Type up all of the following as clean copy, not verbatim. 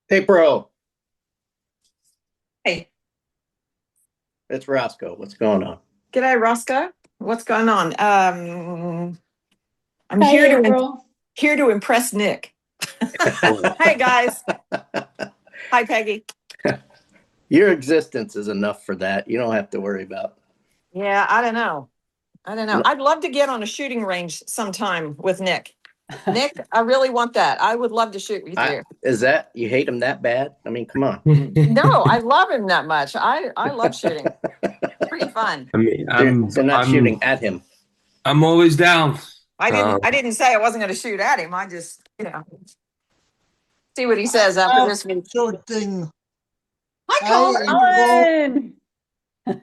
Hey, bro, Hey, it's Roscoe. What's going on? g'day, Roscoe. What's going on? I'm Hi, here April. to impress Nick. Well, Hey guys. Hi, Peggy. your existence is enough for that. You don't have to worry about. Yeah, I don't know. I don't know. No, I'd love to get on a shooting range sometime with Nick. Nick, I really want that. I would love to shoot with you. is that you hate him that bad? I mean, come on. No, I love him that much. I love shooting. Pretty fun. I mean, So not shooting at him. I'm always down. Um, I didn't say I wasn't going to shoot at him. I just, see what he says after this one. Shooting. Hi, I caller. invoke Alan!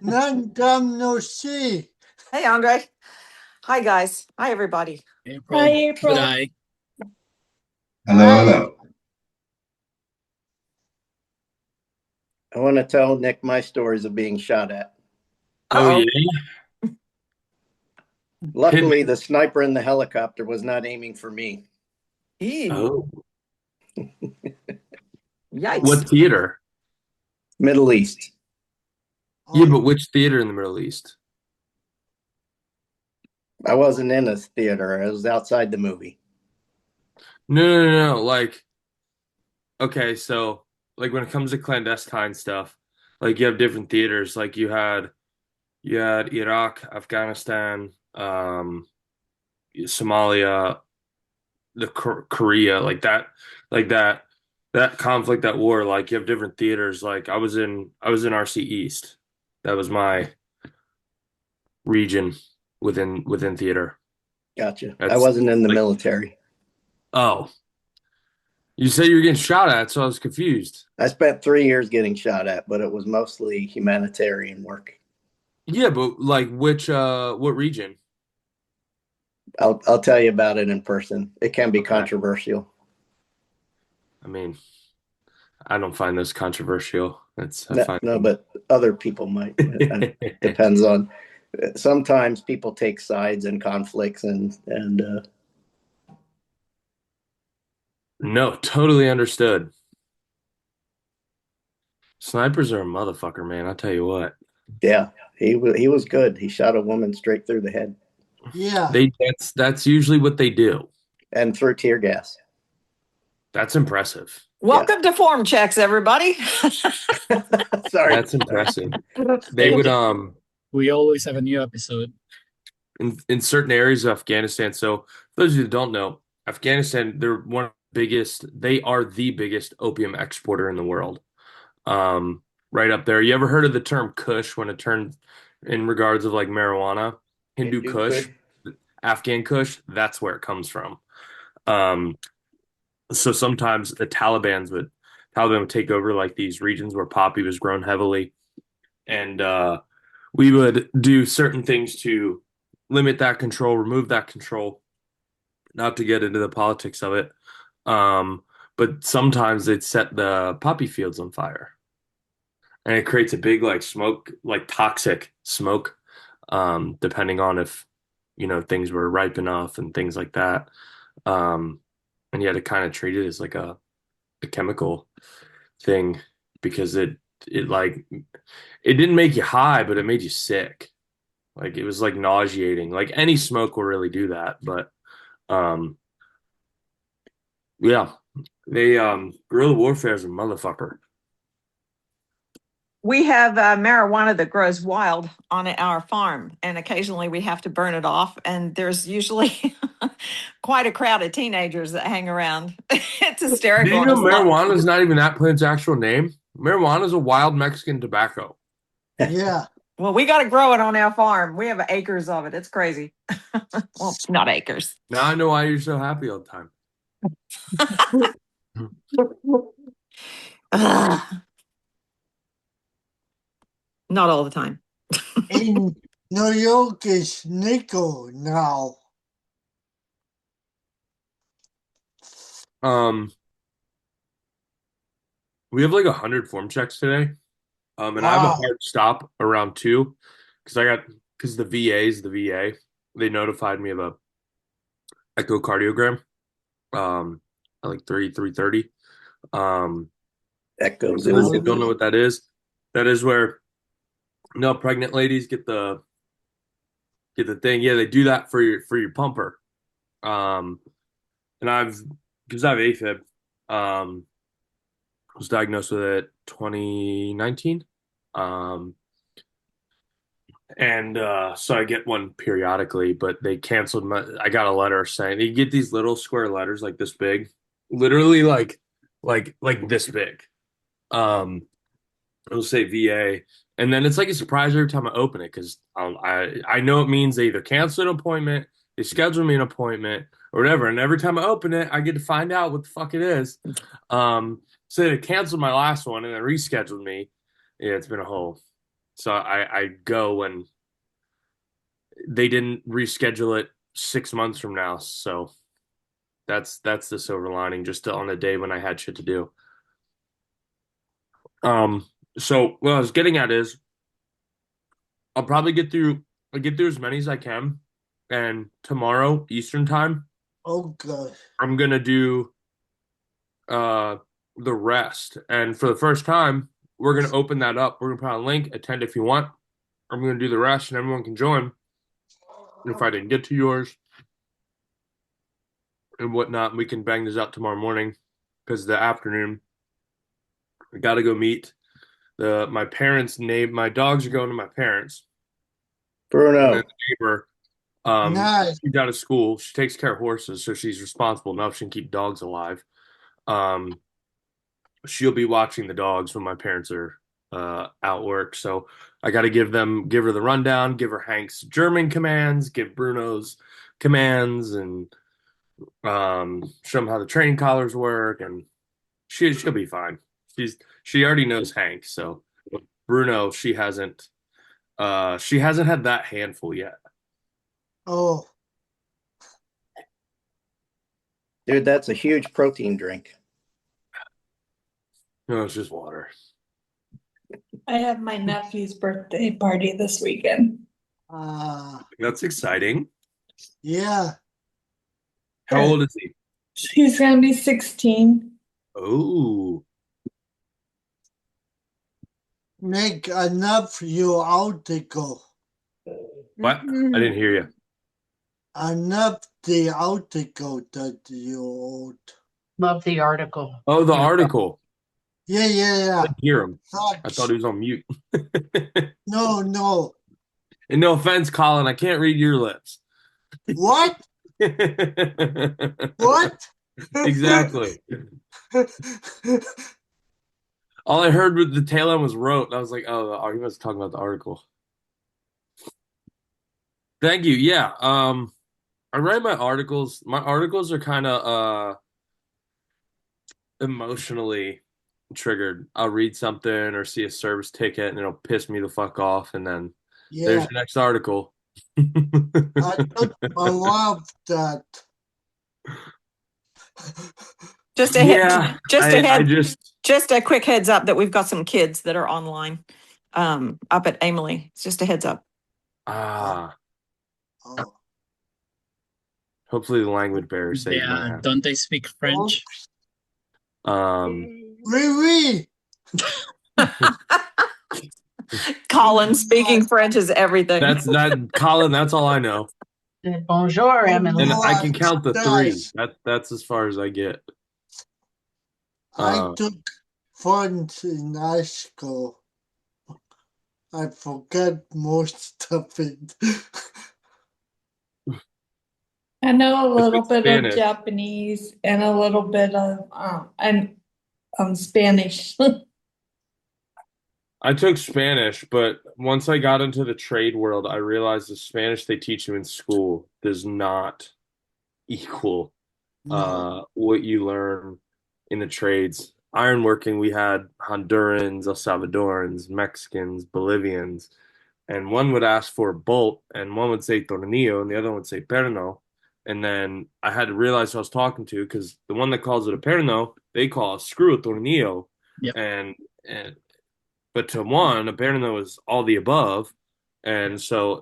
none come no see. Hey, Andre. Hi, guys. Hi, everybody. Hi, April. Good April. eye. Hello, I hello. I want to tell Nick my stories of being shot at. oh Uh-oh. yeah. Luckily, the sniper in the helicopter was not aiming for me. Ew. Oh, Yikes. what theater? Middle East. Yeah, but which theater in the Middle East? I wasn't in a theater. I was outside the movie. No. Like, okay, so like when it comes to clandestine stuff, like you have different theaters. Like you had Iraq, Afghanistan, Somalia, the Korea, that conflict, that war. Like you have different theaters. Like I was in RC East. That was my region within theater. Gotcha. I That's wasn't in the like, military. oh, you said you were getting shot at, so I was confused. I spent 3 years getting shot at, but it was mostly humanitarian work. Yeah, but like what region? I'll tell you about it in person. It can be Okay. controversial. I mean, I don't find this controversial. It's I No, find no, but other people might. It depends on. Sometimes people take sides in conflicts, and no, totally understood. Snipers are a motherfucker, man. I'll tell you what. yeah, he was good. He shot a woman straight through the head yeah. That's usually what they do. and through tear gas. That's impressive. Yeah, Welcome to Form Checks, everybody. sorry, That's sorry. impressive. They Hey, would we always have a new episode. in certain areas of Afghanistan. So for those of you that don't know, Afghanistan, they're one of the biggest, they are the biggest opium exporter in the world. Right up there. You ever heard of the term Kush when it turned in regards of like marijuana? Hindu Hindu Kush, Kush. Afghan Kush, that's where it comes from. Um, so sometimes Taliban would take over like these regions where poppy was grown heavily, and we would do certain things to limit that control, remove that control, not to get into the politics of it. Um, but sometimes they'd set the poppy fields on fire, and it creates a big like smoke, like toxic smoke, depending on if things were ripe enough and things like that. Um, and you had to kind of treat it as like a chemical thing because it like it didn't make you high, but it made you sick. Like it was like nauseating. Like any smoke will really do that, but um, yeah, they guerrilla warfare is a motherfucker. We have marijuana that grows wild on our farm, and occasionally we have to burn it off. And there's usually quite a crowd of teenagers that hang around. It's Did hysterical. you And know it's not, marijuana is not even that plant's actual name? Marijuana is a wild Mexican tobacco. Yeah. well, we got to grow it on our farm. We have acres of it. It's crazy. Well, not acres. Now I know why you're so happy all the time. Ugh, not all the time. In New York is nickel now. Um, we have like 100 form checks today. And I have a Wow. hard stop around 2 because because the VA, they notified me of a echocardiogram at like 3:30. Um, that goes For those in. who don't know what that is where pregnant ladies get the thing. Yeah, they do that for your pumper. And because I have AFib, was diagnosed with it 2019. And so I get one periodically, but they canceled I got a letter saying you get these little square letters like this big, literally like this big. It'll say VA, and then it's like a surprise every time I open it because I know it means they either cancel an appointment, they schedule me an appointment, or whatever. And every time I open it, I get to find out what the fuck it is. So they canceled my last one and then rescheduled me. Yeah, it's been a whole. So I go when they didn't reschedule it 6 months from now. So that's the silver lining, just on a day when I had shit to do. So what I was getting at is I'll probably get through as many as I can, and tomorrow Eastern time, Oh God. I'm gonna do the rest. And for the first time, we're gonna open that up. We're gonna put out a link, attend if you want. I'm gonna do the rest, and everyone can join. If I didn't get to yours and whatnot, we can bang this out tomorrow morning because the afternoon I gotta go meet my parents' name. My dogs are going to my parents. And Bruno. then the neighbor, Nice. she's out of school. She takes care of horses, so she's responsible enough. She can keep dogs alive. She'll be watching the dogs when my parents are out work. So I got to give her the rundown, give her Hank's German commands, give Bruno's commands, and show him how the training collars work. And she'll be fine. She already knows Hank, so Bruno, she hasn't had that handful yet. Oh, Dude, that's a huge protein drink. No, it's just water. I have my nephew's birthday party this weekend. That's exciting. yeah. How old is he? He's gonna be 16. Oh, Make enough you article. what? I didn't hear you. Enough the article that you wrote. Love the article. Oh, the article. Yeah, I yeah. didn't hear him. I Sucks. thought he was on mute. No. And no offense, Colin, I can't read your lips. What? What? Exactly. All I heard with the tail end was wrote, and I was like, oh, he was talking about the article. Thank you. Yeah. I write my articles. My articles are kind of emotionally triggered. I'll read something or see a service ticket and it'll piss me the fuck off, and then there's Yeah, your next article. I love that. Just a Yeah, just a quick heads up that we've got some kids that are online up at Emily. It's just a heads up. Oh, hopefully the language barrier saves my Yeah, ass. don't they speak French? oui. Colin speaking French is everything. Colin, that's all I know. Bonjour, Emily. And I can Nice, count the nice. 3. That's as far as I get. I took French in high school. I forget most of it. I know a little speak bit Spanish. of Japanese and a little bit of Spanish. I took Spanish, but once I got into the trade world, I realized the Spanish they teach you in school does not equal No. what you learn in the trades. Ironworking, we had Hondurans, El Salvadorans, Mexicans, Bolivians, and one would ask for a bolt, and one would say tornillo, and the other one would say perno. And then I had to realize who I was talking to, because the one that calls it a perno, they call a screw a tornillo. Yep. And but to one, a perno is all the above, and so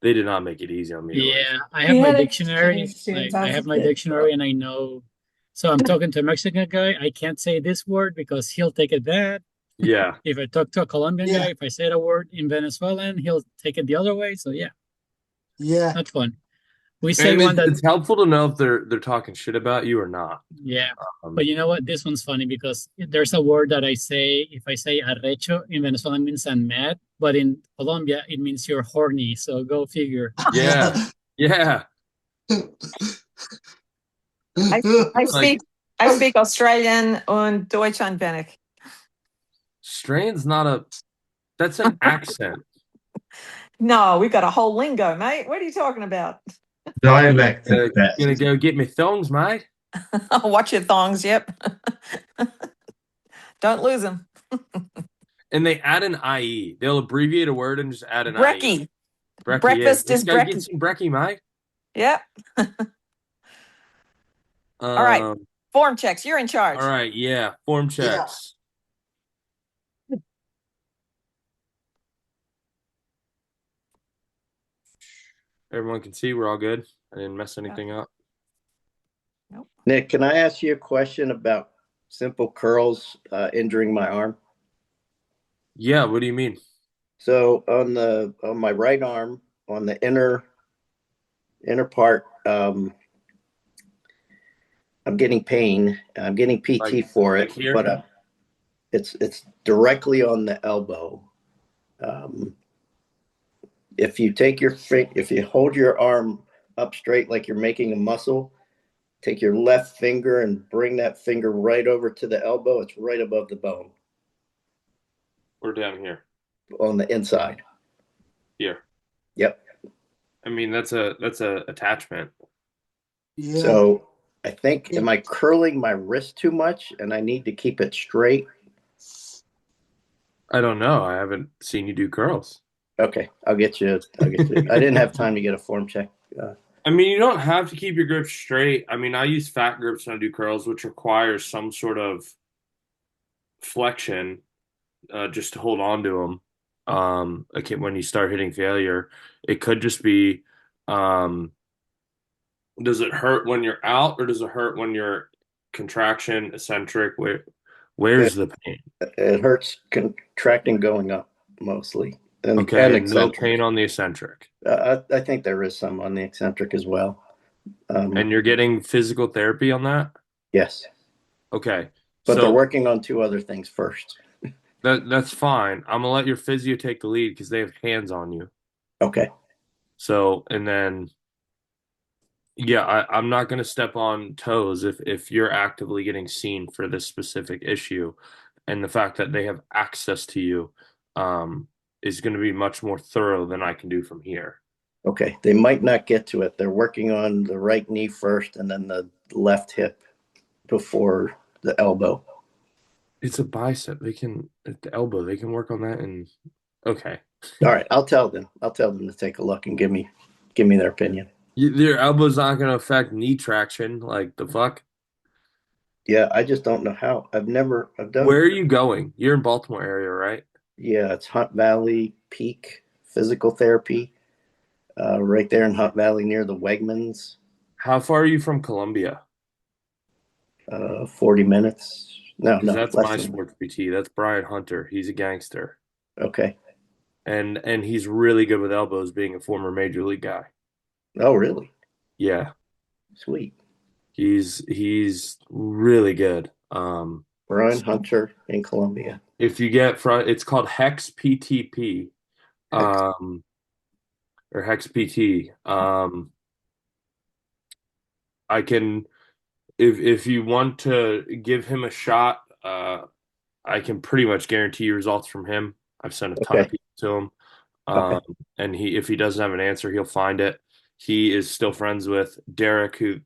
they did not make it easy on me. Yeah, I We have my had dictionary. exchange students I as have a my kid. dictionary, and I know So I'm talking to a Mexican guy. I can't say this word because he'll take it bad. Yeah. If I talk to a Colombian Yeah. guy, if I say a word in Venezuelan, he'll take it the other way. So yeah, Yeah. not fun. We say And one that it's helpful to know if they're talking shit about you or not. yeah. Um, But you know what? This one's funny because there's a word that I say, if I say arrecho in Venezuela, it means I'm mad, but in Colombia, it means you're horny. So go figure. yeah. Yeah. I Like speak Australian und Deutsch ein wenig. strain's that's an accent. No, we've got a whole lingo, mate. What are you talking about? Dialect at best. Gonna go get me thongs, mate. Watch your thongs. Yep. Don't lose them. And they add an IE. They'll abbreviate a word and just add an IE. Brekkie. Brekkie, Breakfast yeah. is Let's go brekkie. get some brekkie, mate. Yep. All right. Form checks. You're in charge. All right, yeah. Form checks. Everyone can see we're all good. I didn't mess anything up. Nick, can I ask you a question about simple curls injuring my arm? Yeah, what do you mean? So on my right arm, on the inner part, I'm getting pain. I'm getting PT Like- for like it, here? but it's directly on the elbow. If you hold your arm up straight like you're making a muscle, take your left finger and bring that finger right over to the elbow. It's right above the bone We're down here. on the inside. Here. Yep. I mean, that's a attachment. Yeah. So I think, am I curling my wrist too much and I need to keep it straight? I don't know. I haven't seen you do curls. Okay, I'll get you. I didn't have time to get a form check. I mean, you don't have to keep your grip straight. I mean, I use fat grips when I do curls, which requires some sort of flexion just to hold on to them. Okay, when you start hitting failure, it could just be, does it hurt when you're out or does it hurt when you're contraction, eccentric? Where's the pain? It hurts contracting going up mostly. Okay, and no eccentric. pain on the eccentric. I think there is some on the eccentric as well. And you're getting physical therapy on that? Yes, Okay. but So they're working on two other things first. that's fine. I'm gonna let your physio take the lead because they have hands on you. Okay, So, and then, yeah, I'm not gonna step on toes if you're actively getting seen for this specific issue, and the fact that they have access to you, is going to be much more thorough than I can do from here. okay. They might not get to it. They're working on the right knee first and then the left hip before the elbow. It's a bicep. They can at the elbow. They can work on that. And okay, All right, I'll tell them to take a look and give me their opinion. your elbow's not going to affect knee traction. Like the fuck. Yeah, I just don't know how. I've done. Where are you going? You're in Baltimore area, right? Yeah, it's Hunt Valley Peak Physical Therapy, right there in Hunt Valley near the Wegmans. How far are you from Columbia? 40 minutes. No, 'Cause that's less my than- sports PT. That's Brian Hunter. He's a gangster. Okay. And he's really good with elbows, being a former major league guy. Oh, really? Yeah, Sweet. he's really good. Brian Hunter in Columbia. If you get it's called Hex PTP, or Hex PT. I can, if you want to give him a shot, I can pretty much guarantee you results from him. I've sent a ton of Okay. people to him. Okay. And if he doesn't have an answer, he'll find it. He is still friends with Derek, who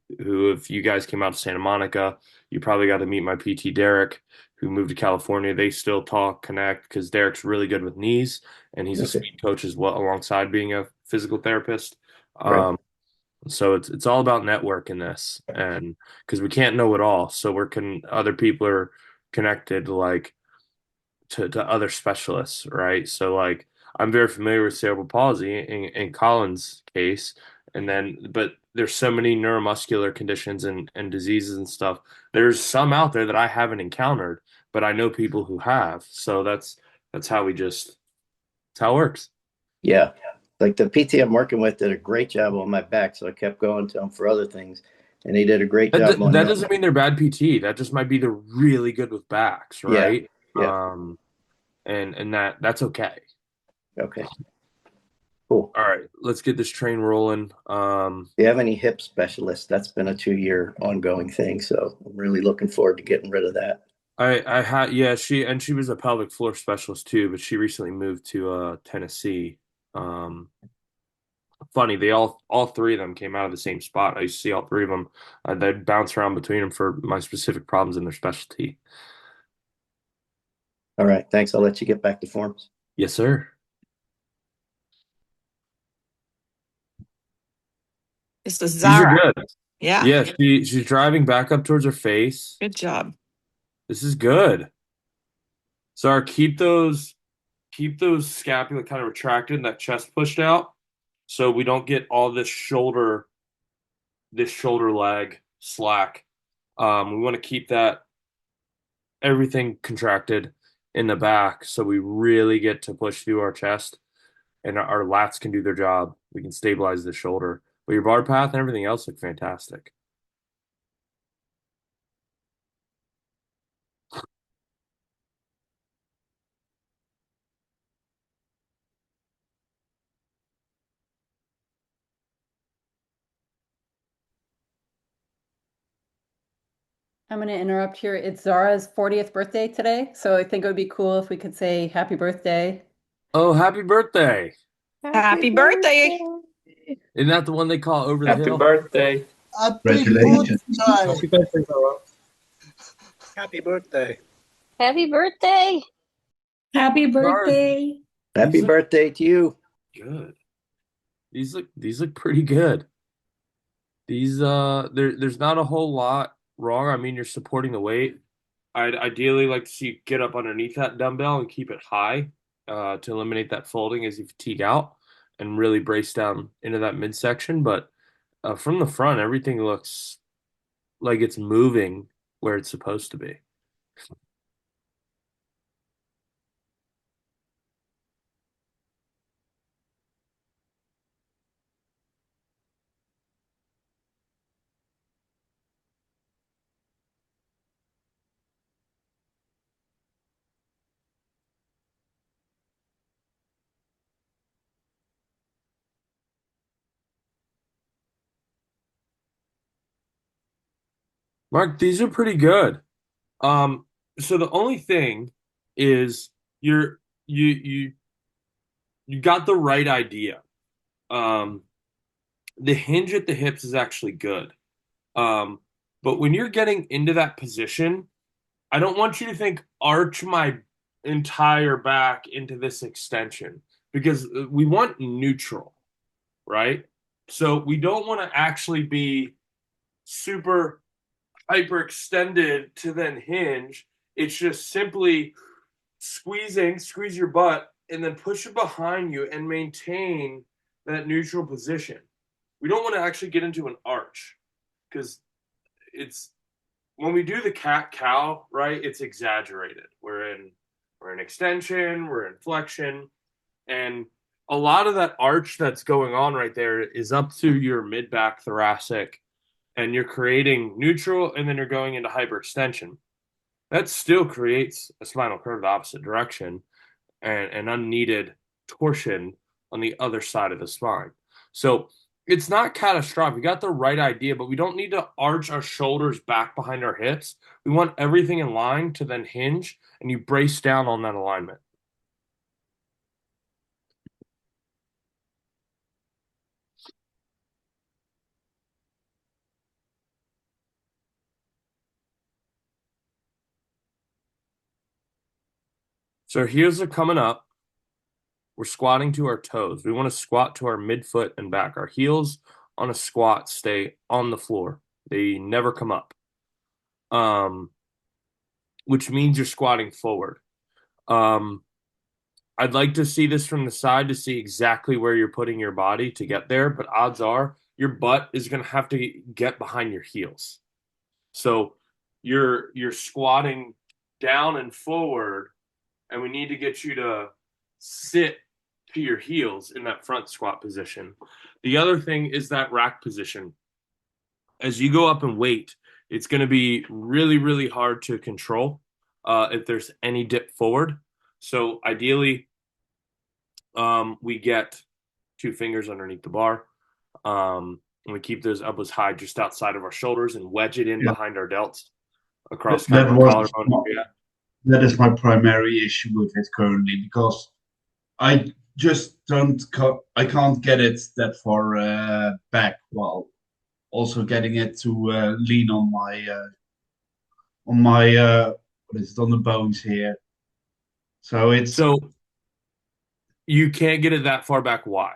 if you guys came out to Santa Monica, you probably got to meet my PT Derek, who moved to California. They still talk, connect, because Derek's really good with knees, and he's a Okay. speed coach as well, alongside being a physical therapist. Right. So it's all about networking this, and because we can't know it all, so other people are connected, like to other specialists, right? So like I'm very familiar with cerebral palsy in Colin's case, And then, but there's so many neuromuscular conditions and diseases and stuff. There's some out there that I haven't encountered, but I know people who have. So that's how that's how it works. Yeah. Like the PT I'm working with did a great job on my back, so I kept going to him for other things, and he did a great job on That doesn't mean they're bad PT. That just might be they're really good with backs, right? Yeah. And that's okay. Okay. Cool. All right, let's get this train rolling. Do you have any hip specialists? That's been a 2-year ongoing thing, so I'm really looking forward to getting rid of that. I had yeah, she was a pelvic floor specialist too, but she recently moved to Tennessee. Funny, they all three of them came out of the same spot. I used to see all three of them. They'd bounce around between them for my specific problems in their specialty. All right, thanks. I'll let you get back to forms. Yes, sir. This is These are Zara. good. Yeah. Yeah, she's driving back up towards her face. Good job. This is good. Zara, keep those scapula kind of retracted and that chest pushed out, so we don't get all this shoulder leg slack. We want to keep that everything contracted in the back, so we really get to push through our chest, and our lats can do their job. We can stabilize the shoulder. But your bar path and everything else look fantastic. I'm going to interrupt here. It's Zara's 40th birthday today, so I think it would be cool if we could say happy birthday. Oh, happy birthday! Happy birthday. Isn't that the one they call over the hill? birthday. Happy Congratulations. birthday. Happy birthday. Happy birthday. Happy birthday. Happy birthday to you. Good. These look pretty good. These there's not a whole lot wrong. I mean, you're supporting the weight. I'd ideally like to see you get up underneath that dumbbell and keep it high to eliminate that folding as you fatigue out and really brace down into that midsection. But from the front, everything looks like it's moving where it's supposed to be. Mark, these are pretty good. So the only thing is you got the right idea. The hinge at the hips is actually good. But when you're getting into that position, I don't want you to think arch my entire back into this extension because we want neutral, right? So we don't want to actually be super hyperextended to then hinge. It's just simply squeeze your butt and then push it behind you and maintain that neutral position. We don't want to actually get into an arch because it's when we do the cat cow, right? It's exaggerated. We're in extension, we're in flexion, and a lot of that arch that's going on right there is up through your mid back thoracic, and you're creating neutral, and then you're going into hyperextension. That still creates a spinal curve the opposite direction and an unneeded torsion on the other side of the spine. So it's not catastrophic. We got the right idea, but we don't need to arch our shoulders back behind our hips. We want everything in line to then hinge, and you brace down on that alignment. So our heels are coming up. We're squatting to our toes. We want to squat to our midfoot and back. Our heels on a squat stay on the floor. They never come up. Which means you're squatting forward. I'd like to see this from the side to see exactly where you're putting your body to get there, but odds are your butt is going to have to get behind your heels. So you're squatting down and forward, and we need to get you to sit to your heels in that front squat position. The other thing is that rack position. As you go up in weight, it's going to be really, really hard to control if there's any dip forward. So ideally, we get 2 fingers underneath the bar. And we keep those elbows high just outside of our shoulders and wedge it in behind our delts across kind of our collarbone area. That is my primary issue with it currently, because I just I can't get it that far back while also getting it to lean on my what is it, on the bones here. So you can't get it that far back. Why?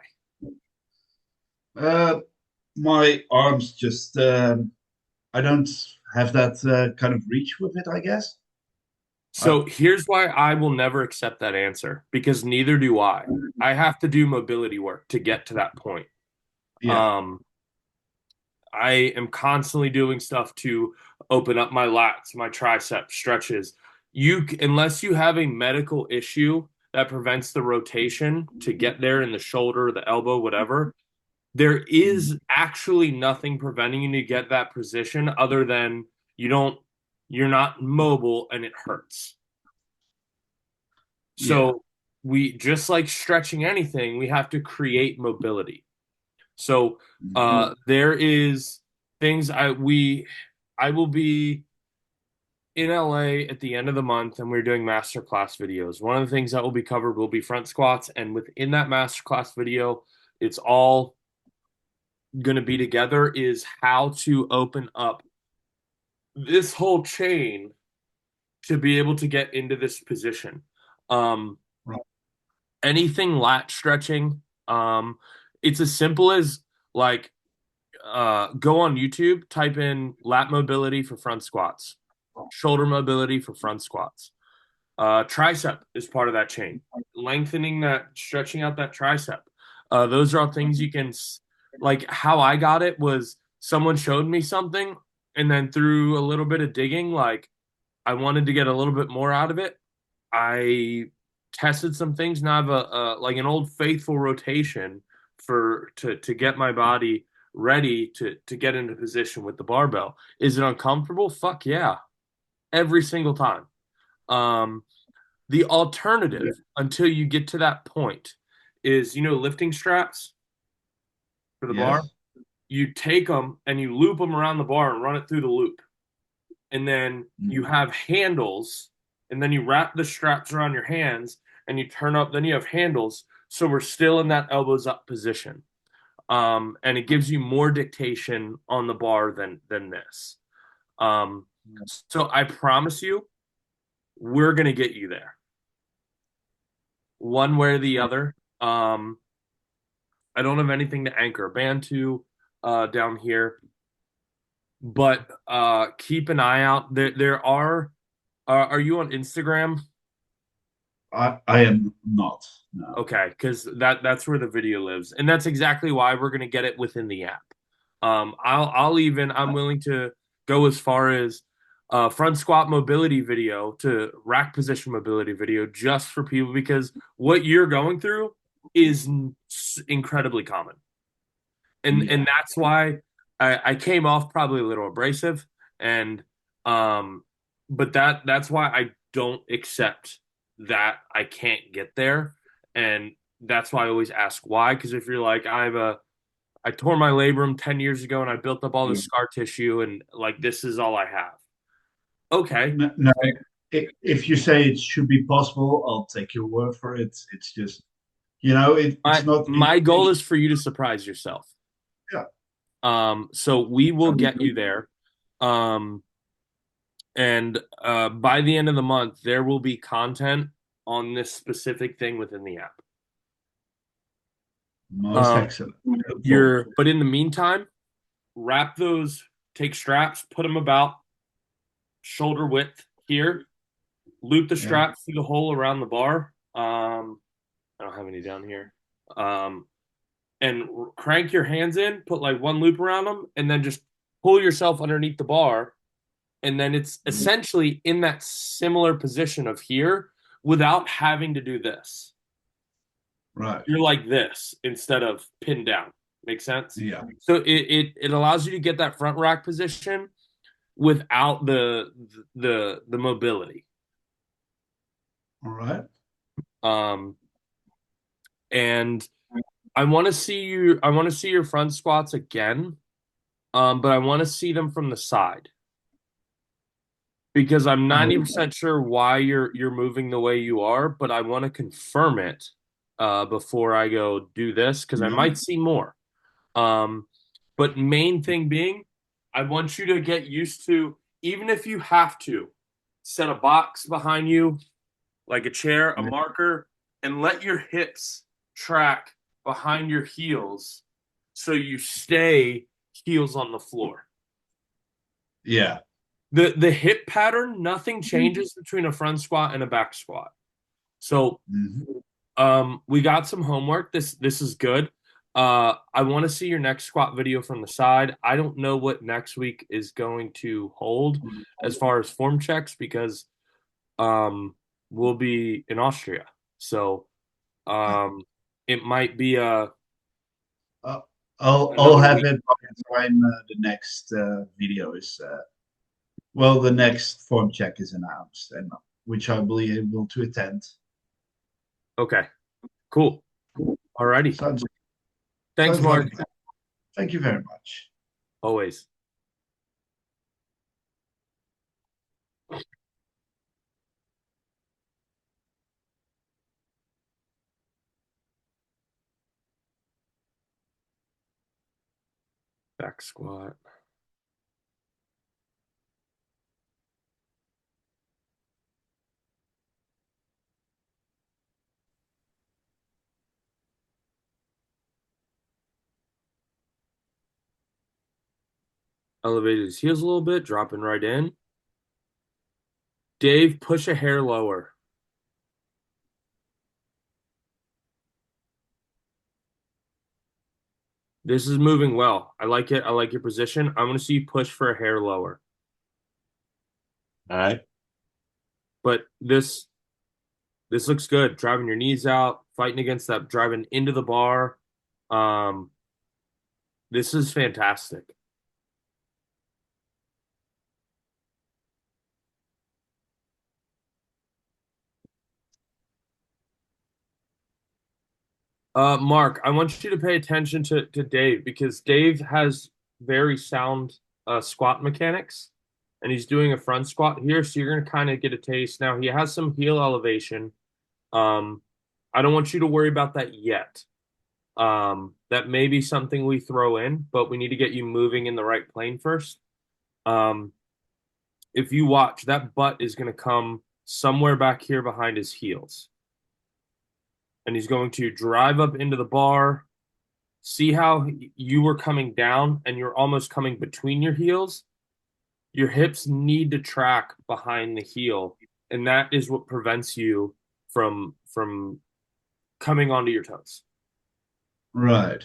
My arms just I don't have that kind of reach with it, I guess. So here's why I will never accept that answer, because neither do I. I have to do mobility work to get to that point. Yeah. I am constantly doing stuff to open up my lats, my triceps, stretches. Unless you have a medical issue that prevents the rotation to get there in the shoulder, the elbow, whatever, there is actually nothing preventing you to get that position other than you're not mobile and it hurts. So we, just like stretching anything, we have to create mobility. So there is things I will be in LA at the end of the month, and we're doing masterclass videos. One of the things that will be covered will be front squats, and within that masterclass video, it's all going to be together, is how to open up this whole chain to be able to get into this position. Anything lat stretching, it's as simple as like go on YouTube, type in lat mobility for front squats, shoulder mobility for front squats. Tricep is part of that chain. Lengthening that, stretching out that tricep. Those are all things you can, like how I got it was someone showed me something, and then through a little bit of digging, like I wanted to get a little bit more out of it. I tested some things. Now I have like an old faithful rotation to get my body ready to get into position with the barbell. Is it uncomfortable? Fuck yeah. Every single time. The alternative until you get to that point is, lifting straps for the bar. You take them and you loop them around the bar and run it through the loop. And then you have handles, and then you wrap the straps around your hands and you turn up, then you have handles. So we're still in that elbows up position. And it gives you more dictation on the bar than this. So I promise you, we're going to get you there. One way or the other. I don't have anything to anchor a band to down here. But keep an eye out. There are you on Instagram? I am not. No. Okay, because that's where the video lives, and that's exactly why we're gonna get it within the app. I'm willing to go as far as front squat mobility video to rack position mobility video just for people, because what you're going through is incredibly common, and that's why I came off probably a little abrasive, and but that's why I don't accept that I can't get there, and that's why I always ask why. Because if you're like, I tore my labrum 10 years ago and I built up all this scar tissue, and like this is all I have. Okay. No, if you say it should be possible, I'll take your word for it. It's just, it's not. My goal is for you to surprise yourself. Yeah. So we will get you there. And by the end of the month, there will be content on this specific thing within the app. Most excellent. But in the meantime, take straps, put them about shoulder width here, loop the straps through the hole around the bar. I don't have any down here. and crank your hands in, put like one loop around them, and then just pull yourself underneath the bar. And then it's essentially in that similar position of here without having to do this. Right. You're like this instead of pinned down. Make sense? Yeah. So it allows you to get that front rack position without the mobility. All right. And I want to see your front squats again. But I want to see them from the side. Because I'm 90% sure why you're moving the way you are, but I want to confirm it before I go do this because I might see more. But main thing being, I want you to get used to, even if you have to, set a box behind you, like a chair, a marker, and let your hips track behind your heels so you stay heels on the floor. Yeah. The hip pattern, nothing changes between a front squat and a back squat. So we got some homework. This is good. I want to see your next squat video from the side. I don't know what next week is going to hold as far as form checks because we'll be in Austria. So it might be a I'll have it by the time the next video is the next form check is announced, and which I'll be able to attend. Okay, cool. Alrighty. Thanks, sounds Mark. like Thank you very much. Always. Back squat. Elevated his heels a little bit, dropping right in. Dave, push a hair lower. This is moving well. I like it. I like your position. I'm going to see you push for a hair lower. All right. But this looks good. Driving your knees out, fighting against that, driving into the bar. This is fantastic. Mark, I want you to pay attention to Dave because Dave has very sound squat mechanics, and he's doing a front squat here, so you're going to kind of get a taste. Now, he has some heel elevation. I don't want you to worry about that yet. That may be something we throw in, but we need to get you moving in the right plane first. If you watch, that butt is going to come somewhere back here behind his heels. And he's going to drive up into the bar. See how you were coming down and you're almost coming between your heels? Your hips need to track behind the heel, and that is what prevents you from coming onto your toes. Right.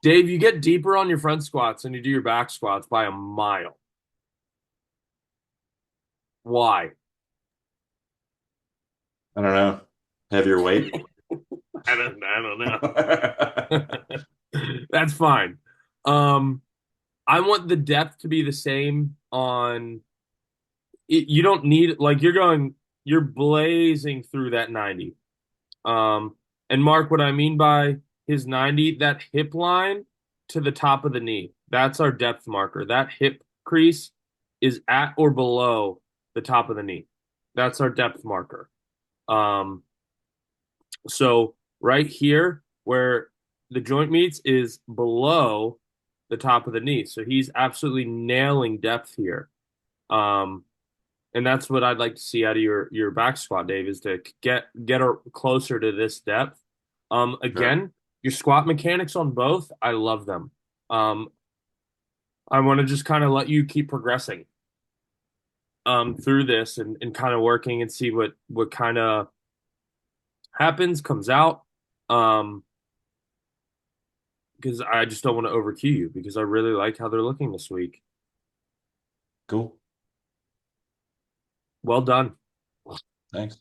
Dave, you get deeper on your front squats and you do your back squats by a mile. Why? I don't know. Heavier weight. I don't know. That's fine. I want the depth to be the same on it. You don't need you're blazing through that 90. And Mark, what I mean by his 90, that hip line to the top of the knee, that's our depth marker. That hip crease is at or below the top of the knee. That's our depth marker. So right here where the joint meets is below the top of the knee. So he's absolutely nailing depth here. And that's what I'd like to see out of your back squat, Dave, is to get closer to this depth. Again, your squat mechanics on both, I love them. I want to just kind of let you keep progressing through this and kind of working and see what kind of happens, comes out. Because I just don't want to overcue you because I really like how they're looking this week. Cool. Well done. Thanks.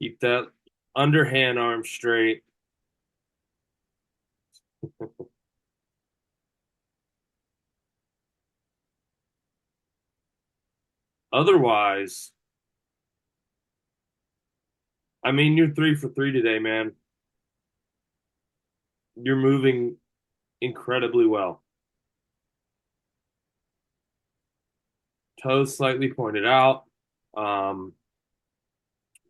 Keep that underhand arm straight. Otherwise, I mean, you're 3 for 3 today, man. You're moving incredibly well. Toes slightly pointed out.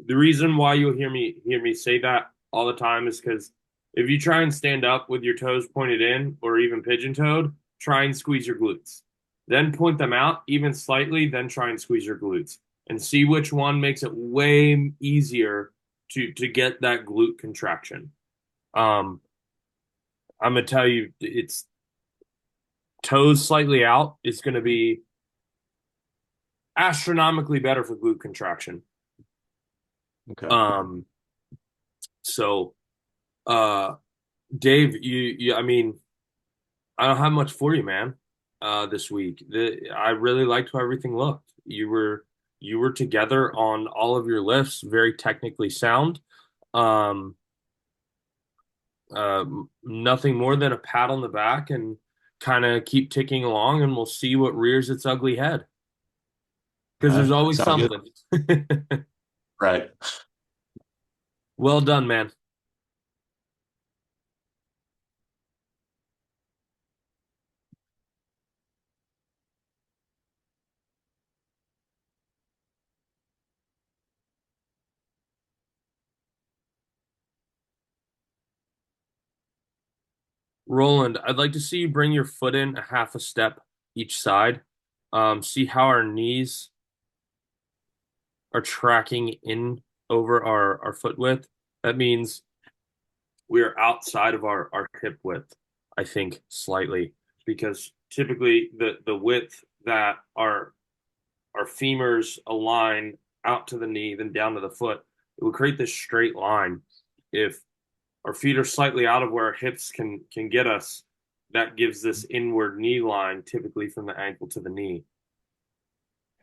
The reason why you'll hear me say that all the time is because if you try and stand up with your toes pointed in or even pigeon-toed, try and squeeze your glutes. Then point them out even slightly, then try and squeeze your glutes and see which one makes it way easier to get that glute contraction. I'm gonna tell you, it's toes slightly out is gonna be astronomically better for glute contraction. Okay. So Dave, I mean, I don't have much for you, man. This week, I really liked how everything looked. You were together on all of your lifts, very technically sound. Um, Nothing more than a pat on the back and kind of keep ticking along, and we'll see what rears its ugly head. Because there's always Sound something. Right. Well done, man. Roland, I'd like to see you bring your foot in a half a step each side. See how our knees are tracking in over our foot width. That means we are outside of our hip width, I think, slightly, because typically the width that our femurs align out to the knee, then down to the foot, it would create this straight line. If our feet are slightly out of where our hips can get us, that gives this inward knee line, typically from the ankle to the knee.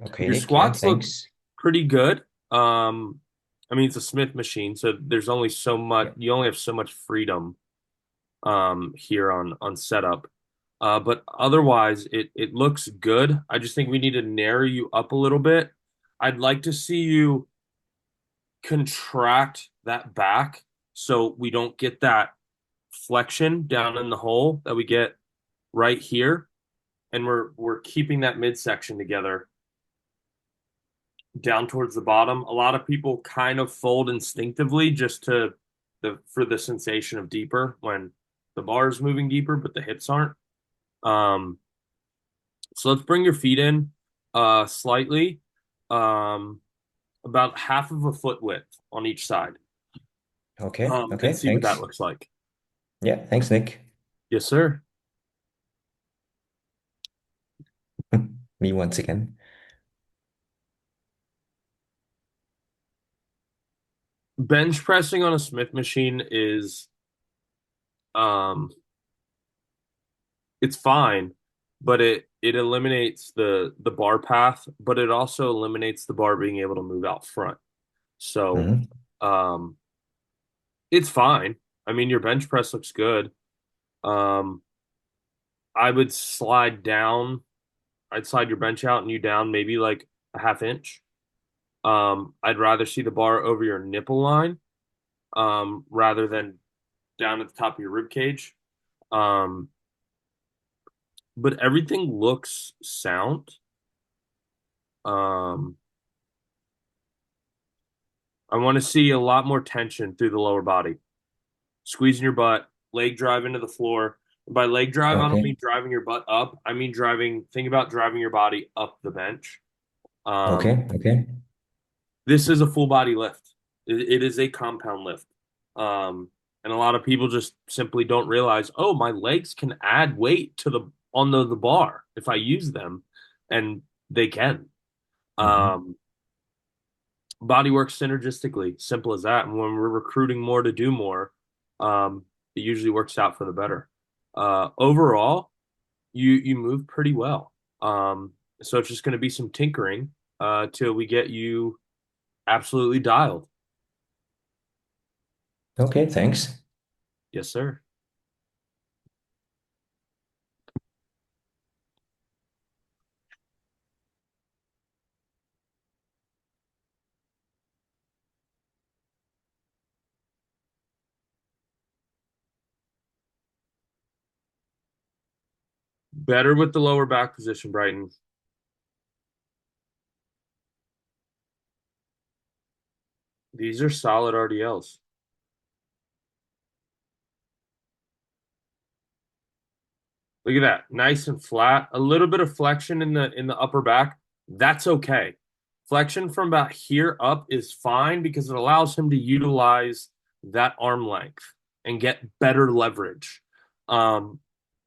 Okay, Your Nick, yeah, squats look thanks. pretty good. I mean, it's a Smith machine, so there's only so much. Yeah. You only have so much freedom here on setup. But otherwise, it looks good. I just think we need to narrow you up a little bit. I'd like to see you contract that back so we don't get that flexion down in the hole that we get right here, and we're keeping that midsection together down towards the bottom. A lot of people kind of fold instinctively just for the sensation of deeper when the bar is moving deeper, but the hips aren't. So let's bring your feet in slightly, about half of a foot width on each side. Okay, And okay, see what thanks. that looks like. Yeah, thanks, Nick. Yes, sir. Me once again. Bench pressing on a Smith machine is it's fine, but it eliminates the bar path, but it also eliminates the bar being able to move out front. So it's fine. I mean, your bench press looks good. I would slide down. I'd slide your bench out and you down maybe like a half inch. I'd rather see the bar over your nipple line, rather than down at the top of your rib cage. But everything looks sound. I want to see a lot more tension through the lower body. Squeezing your butt, leg drive into the floor. By leg drive, I don't Okay. mean driving your butt up. I mean think about driving your body up the bench. Okay, okay. This is a full body lift. It is a compound lift. And a lot of people just simply don't realize, oh, my legs can add weight to the bar if I use them, and they can. Body works synergistically, simple as that. And when we're recruiting more to do more, it usually works out for the better. Overall, you move pretty well. So it's just going to be some tinkering till we get you absolutely dialed. Okay, thanks. Yes, sir. Better with the lower back position, Brighton. These are solid RDLs. Look at that. Nice and flat. A little bit of flexion in the upper back. That's okay. Flexion from about here up is fine because it allows him to utilize that arm length and get better leverage.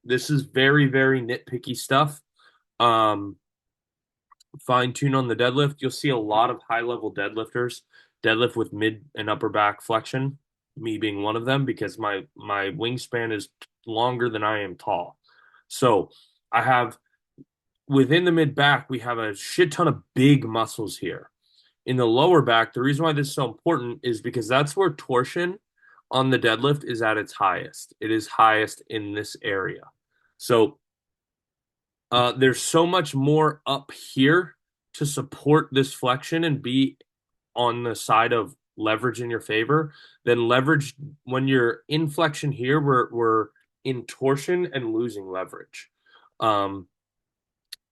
This is very, very nitpicky stuff. Fine tune on the deadlift. You'll see a lot of high level deadlifters deadlift with mid and upper back flexion, me being one of them because my wingspan is longer than I am tall. So I have within the mid back, we have a shit ton of big muscles here. In the lower back, the reason why this is so important is because that's where torsion on the deadlift is at its highest. It is highest in this area. So there's so much more up here to support this flexion and be on the side of leverage in your favor than leverage when you're in flexion here. We're in torsion and losing leverage. And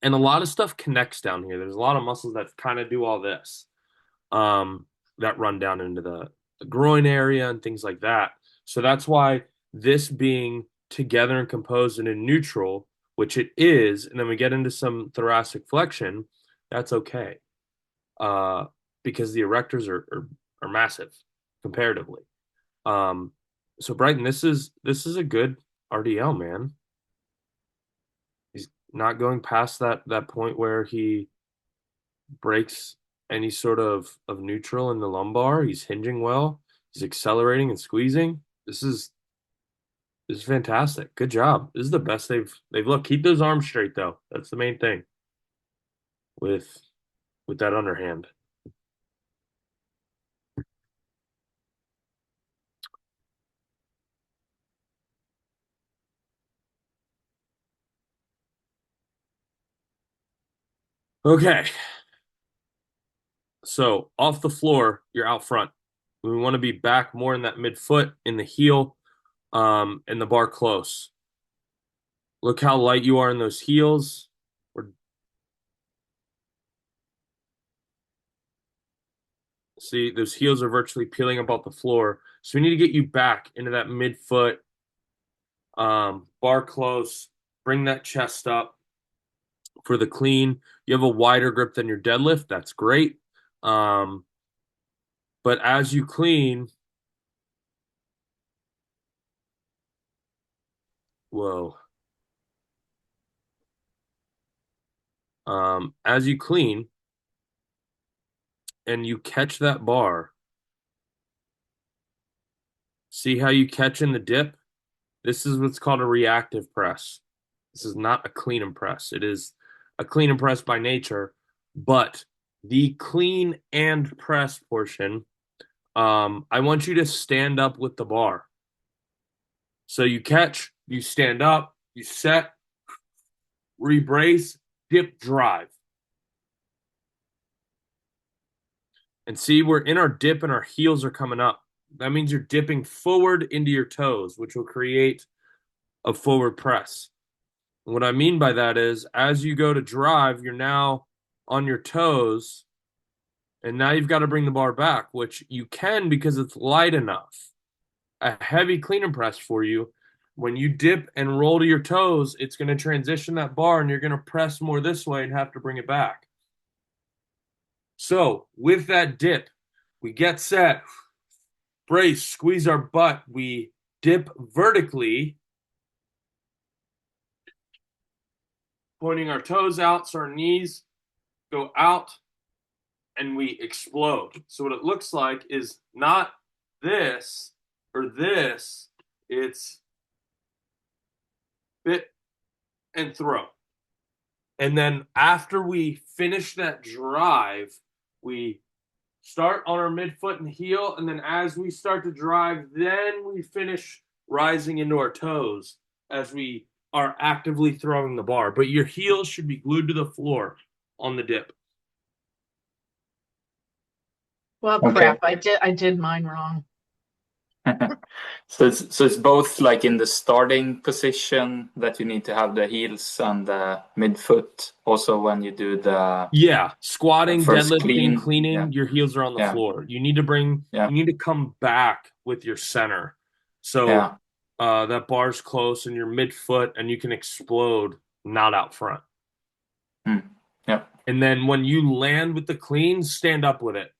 a lot of stuff connects down here. There's a lot of muscles that kind of do all this, that run down into the groin area and things like that. So that's why this being together and composed and in neutral, which it is, and then we get into some thoracic flexion, that's okay. Because the erectors are massive comparatively. So Brighton, this is a good RDL, man. He's not going past that point where he breaks any sort of neutral in the lumbar. He's hinging well. He's accelerating and squeezing. This is fantastic. Good job. This is the best they've looked. Keep those arms straight though. That's the main thing with that underhand. Okay. So off the floor, you're out front. We want to be back more in that midfoot, in the heel, and the bar close. Look how light you are in those heels. See, those heels are virtually peeling up off the floor. So we need to get you back into that midfoot, bar close, bring that chest up for the clean. You have a wider grip than your deadlift. That's great. But as you clean, whoa. As you clean and you catch that bar, see how you catch in the dip? This is what's called a reactive press. This is not a clean and press. It is a clean and press by nature, but the clean and press portion, I want you to stand up with the bar. So you catch, you stand up, you set, rebrace, dip, drive. And see, we're in our dip and our heels are coming up. That means you're dipping forward into your toes, which will create a forward press. And what I mean by that is, as you go to drive, you're now on your toes, and now you've got to bring the bar back, which you can because it's light enough. A heavy clean and press for you, when you dip and roll to your toes, it's going to transition that bar, and you're going to press more this way and have to bring it back. So with that dip, we get set, brace, squeeze our butt. We dip vertically, pointing our toes out so our knees go out, and we explode. So what it looks like is not this or this, it's bit and throw. And then after we finish that drive, we start on our midfoot and heel, and then as we start to drive, then we finish rising into our toes as we are actively throwing the bar. But your heels should be glued to the floor on the dip. Well, Okay. crap, I did mine wrong. So it's both like in the starting position that you need to have the heels and the midfoot. Also, when you do the Squatting, first deadlifting, cleaning, yeah. your heels are on the Yeah. floor. You need to you need to come back with your center. So Yeah. That bar's close and your midfoot, and you can explode not out front. Yeah. And then when you land with the clean, stand up with it.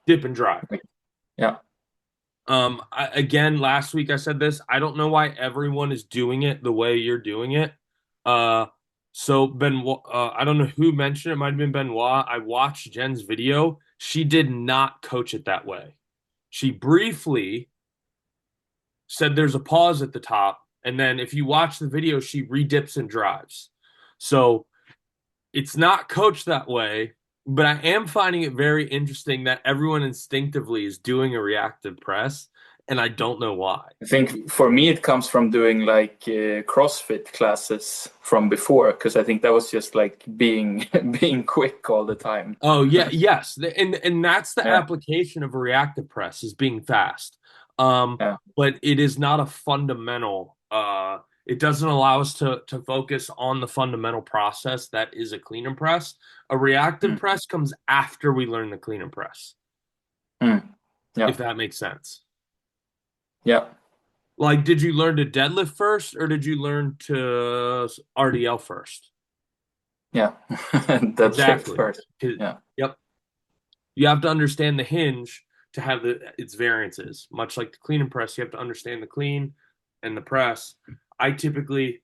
Dip and drive. Yeah. Again, last week I said this. I don't know why everyone is doing it the way you're doing it. So Benoit, I don't know who mentioned it. It might have been Benoit. I watched Jen's video. She did not coach it that way. She briefly said there's a pause at the top, and then if you watch the video, she redips and drives. So it's not coached that way, but I am finding it very interesting that everyone instinctively is doing a reactive press, and I don't know why. I think for me it comes from doing like CrossFit classes from before, because I think that was just like being quick all the time. Oh yeah, yes, and that's the application of a reactive press, is being fast. But it is not a fundamental. It doesn't allow us to focus on the fundamental process that is a clean and press. A reactive press comes after we learn the clean and press. If that makes sense. Yeah. Like, did you learn to deadlift first, or did you learn to RDL first? Yeah, that's exactly first. Yeah. Yep. You have to understand the hinge to have its variances. Much like the clean and press, you have to understand the clean and the press. I typically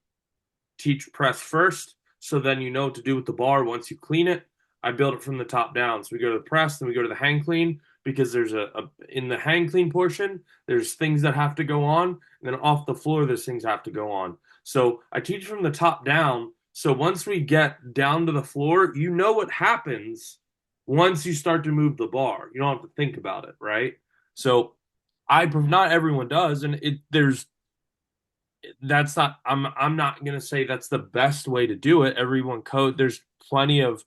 teach press first, so then you know what to do with the bar once you clean it. I build it from the top down. So we go to the press, then we go to the hang clean, because there's in the hang clean portion, there's things that have to go on, and then off the floor, those things have to go on. So I teach from the top down. So once we get down to the floor, you know what happens once you start to move the bar. You don't have to think about it, right? So not everyone does, and I'm not going to say that's the best way to do it. There's plenty of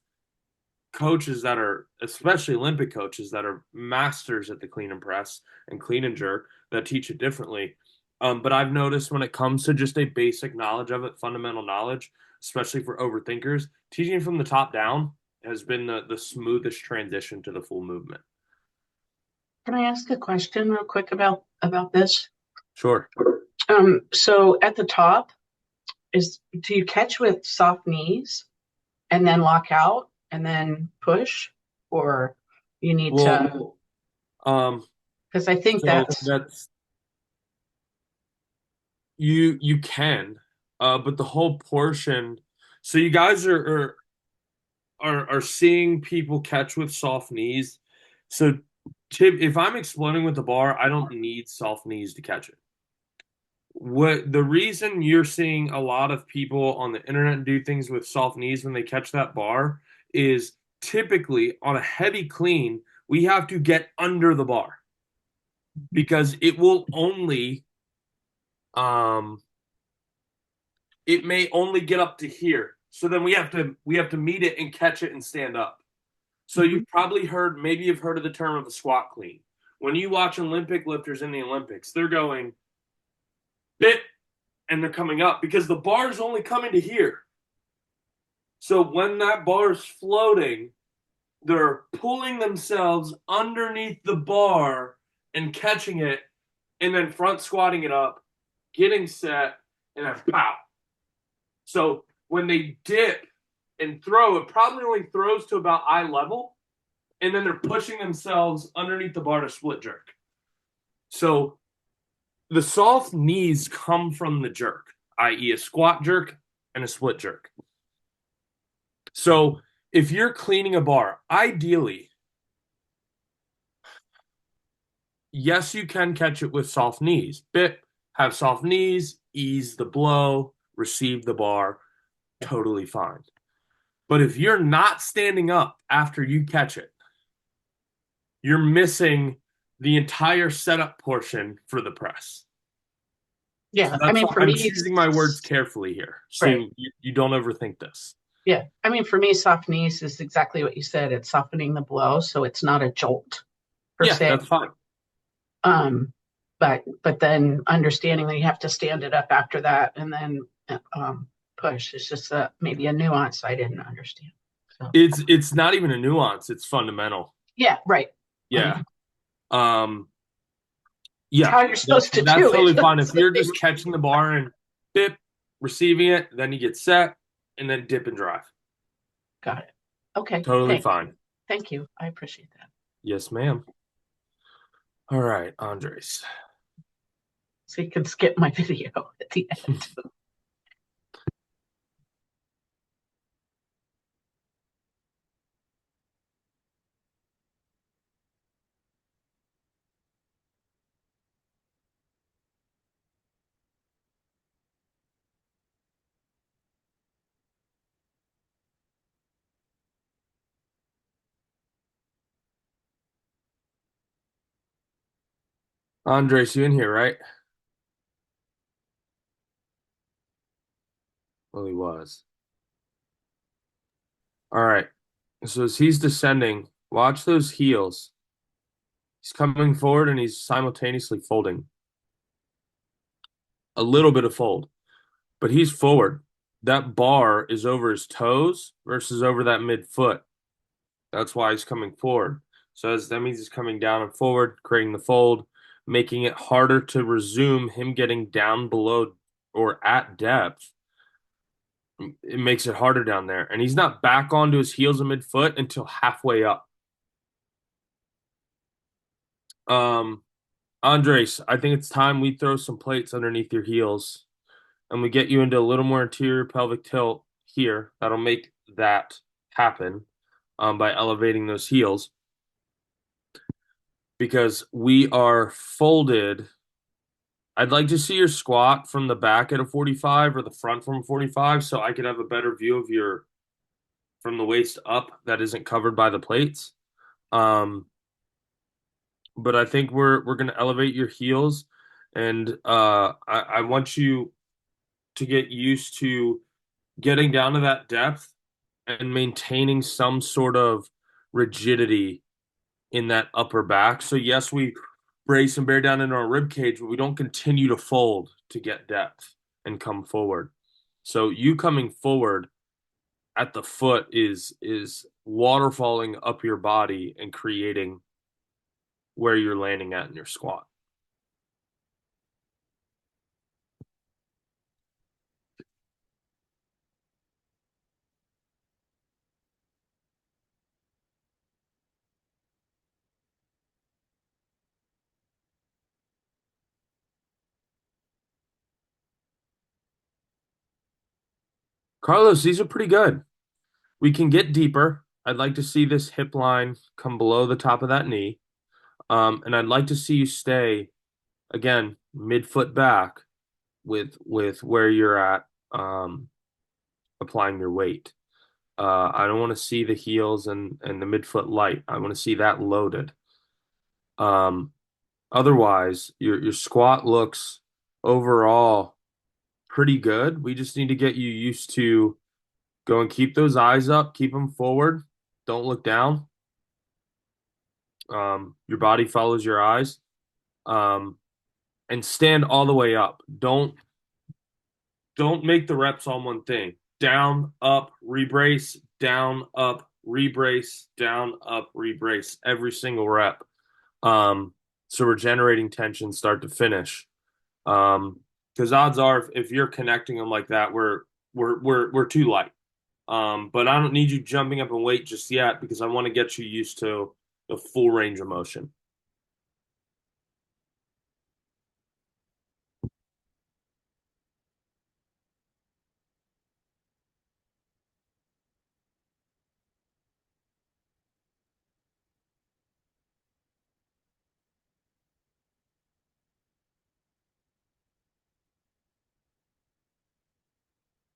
coaches that are, especially Olympic coaches, that are masters at the clean and press and clean and jerk that teach it differently. But I've noticed when it comes to just a basic knowledge of it, fundamental knowledge, especially for overthinkers, teaching from the top down has been the smoothest transition to the full movement. Can I ask a question real quick about this? Sure. So at the top, do you catch with soft knees and then lock out and then push, or you need to? Because I think that's you can, but the whole portion. So you guys are seeing people catch with soft knees. So if I'm exploding with the bar, I don't need soft knees to catch it. The reason you're seeing a lot of people on the internet do things with soft knees when they catch that bar is typically on a heavy clean, we have to get under the bar, because it will only it may only get up to here. So then we have to meet it and catch it and stand up. So you've probably maybe you've heard of the term of a squat clean. When you watch Olympic lifters in the Olympics, they're going bit and they're coming up because the bar is only coming to here. So when that bar is floating, they're pulling themselves underneath the bar and catching it, and then front squatting it up, getting set, and then pow. So when they dip and throw, it probably only throws to about eye level, and then they're pushing themselves underneath the bar to split jerk. So the soft knees come from the jerk, i.e., a squat jerk and a split jerk. So if you're cleaning a bar, ideally, yes, you can catch it with soft knees. Bip, have soft knees, ease the blow, receive the bar, totally fine. But if you're not standing up after you catch it, you're missing the entire setup portion for the press. Yeah, So I mean, why for I'm me, choosing my words carefully here, so Right. you don't overthink this. Yeah, I mean, for me, soft knees is exactly what you said. It's softening the blow, so it's not a jolt per Yeah, se. that's fine. But then understanding that you have to stand it up after that and then push. It's just maybe a nuance I didn't understand. So It's not even a nuance, it's fundamental. yeah, right. Yeah. It's how you're supposed to that's do it. totally fine. If you're just catching the bar and dip, receiving it, then you get set, and then dip and drive. Got it. Okay. Totally fine. Thank you. I appreciate that. Yes, ma'am. All right, Andres. So you can skip my video at the end. Andres, you in here, right? Well, he was. All right. So as he's descending, watch those heels. He's coming forward and he's simultaneously folding. A little bit of fold, but he's forward. That bar is over his toes versus over that midfoot. That's why he's coming forward. So that means he's coming down and forward, creating the fold, making it harder to resume him getting down below or at depth. It makes it harder down there. And he's not back onto his heels and midfoot until halfway up. Andres, I think it's time we throw some plates underneath your heels and we get you into a little more anterior pelvic tilt here. That'll make that happen by elevating those heels. Because we are folded. I'd like to see your squat from the back at a 45 or the front from a 45 so I could have a better view of your from the waist up that isn't covered by the plates. But I think we're going to elevate your heels, and I want you to get used to getting down to that depth and maintaining some sort of rigidity in that upper back. So yes, we brace and bear down into our rib cage, but we don't continue to fold to get depth and come forward. So you coming forward at the foot is waterfalling up your body and creating where you're landing at in your squat. Carlos, these are pretty good. We can get deeper. I'd like to see this hip line come below the top of that knee. And I'd like to see you stay, again, midfoot back with where you're at applying your weight. I don't want to see the heels and the midfoot light. I want to see that loaded. Otherwise, your squat looks overall pretty good. We just need to get you used to go and keep those eyes up, keep them forward. Don't look down. Your body follows your eyes. And stand all the way up. Don't make the reps on one thing. Down, up, rebrace, down, up, rebrace, down, up, rebrace every single rep. So we're generating tension start to finish. Because odds are if you're connecting them like that, we're too light. But I don't need you jumping up in weight just yet because I want to get you used to the full range of motion.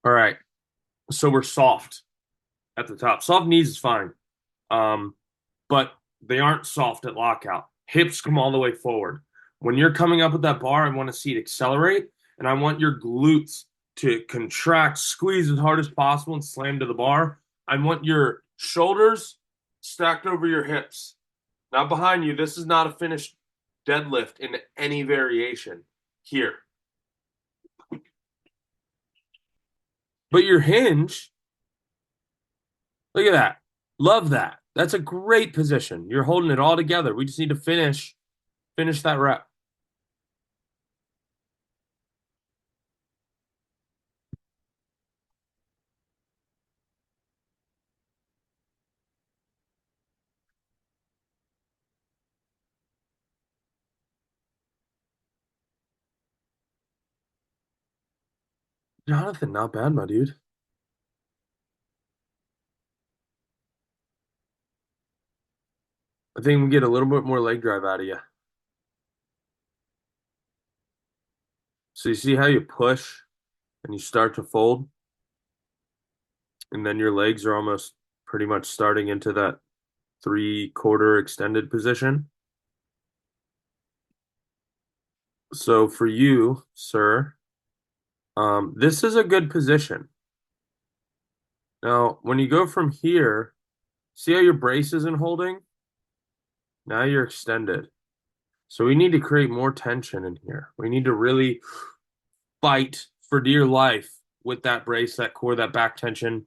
All right. So we're soft at the top. Soft knees is fine. But they aren't soft at lockout. Hips come all the way forward. When you're coming up with that bar, I want to see it accelerate, and I want your glutes to contract, squeeze as hard as possible, and slam to the bar. I want your shoulders stacked over your hips. Not behind you. This is not a finished deadlift in any variation here. But your hinge, look at that. Love that. That's a great position. You're holding it all together. We just need to finish that rep. Jonathan, not bad, my dude. I think we get a little bit more leg drive out of you. So you see how you push and you start to fold? And then your legs are almost pretty much starting into that 3/4 extended position. So for you, sir, this is a good position. Now, when you go from here, see how your brace isn't holding? Now you're extended. So we need to create more tension in here. We need to really fight for dear life with that brace, that core, that back tension,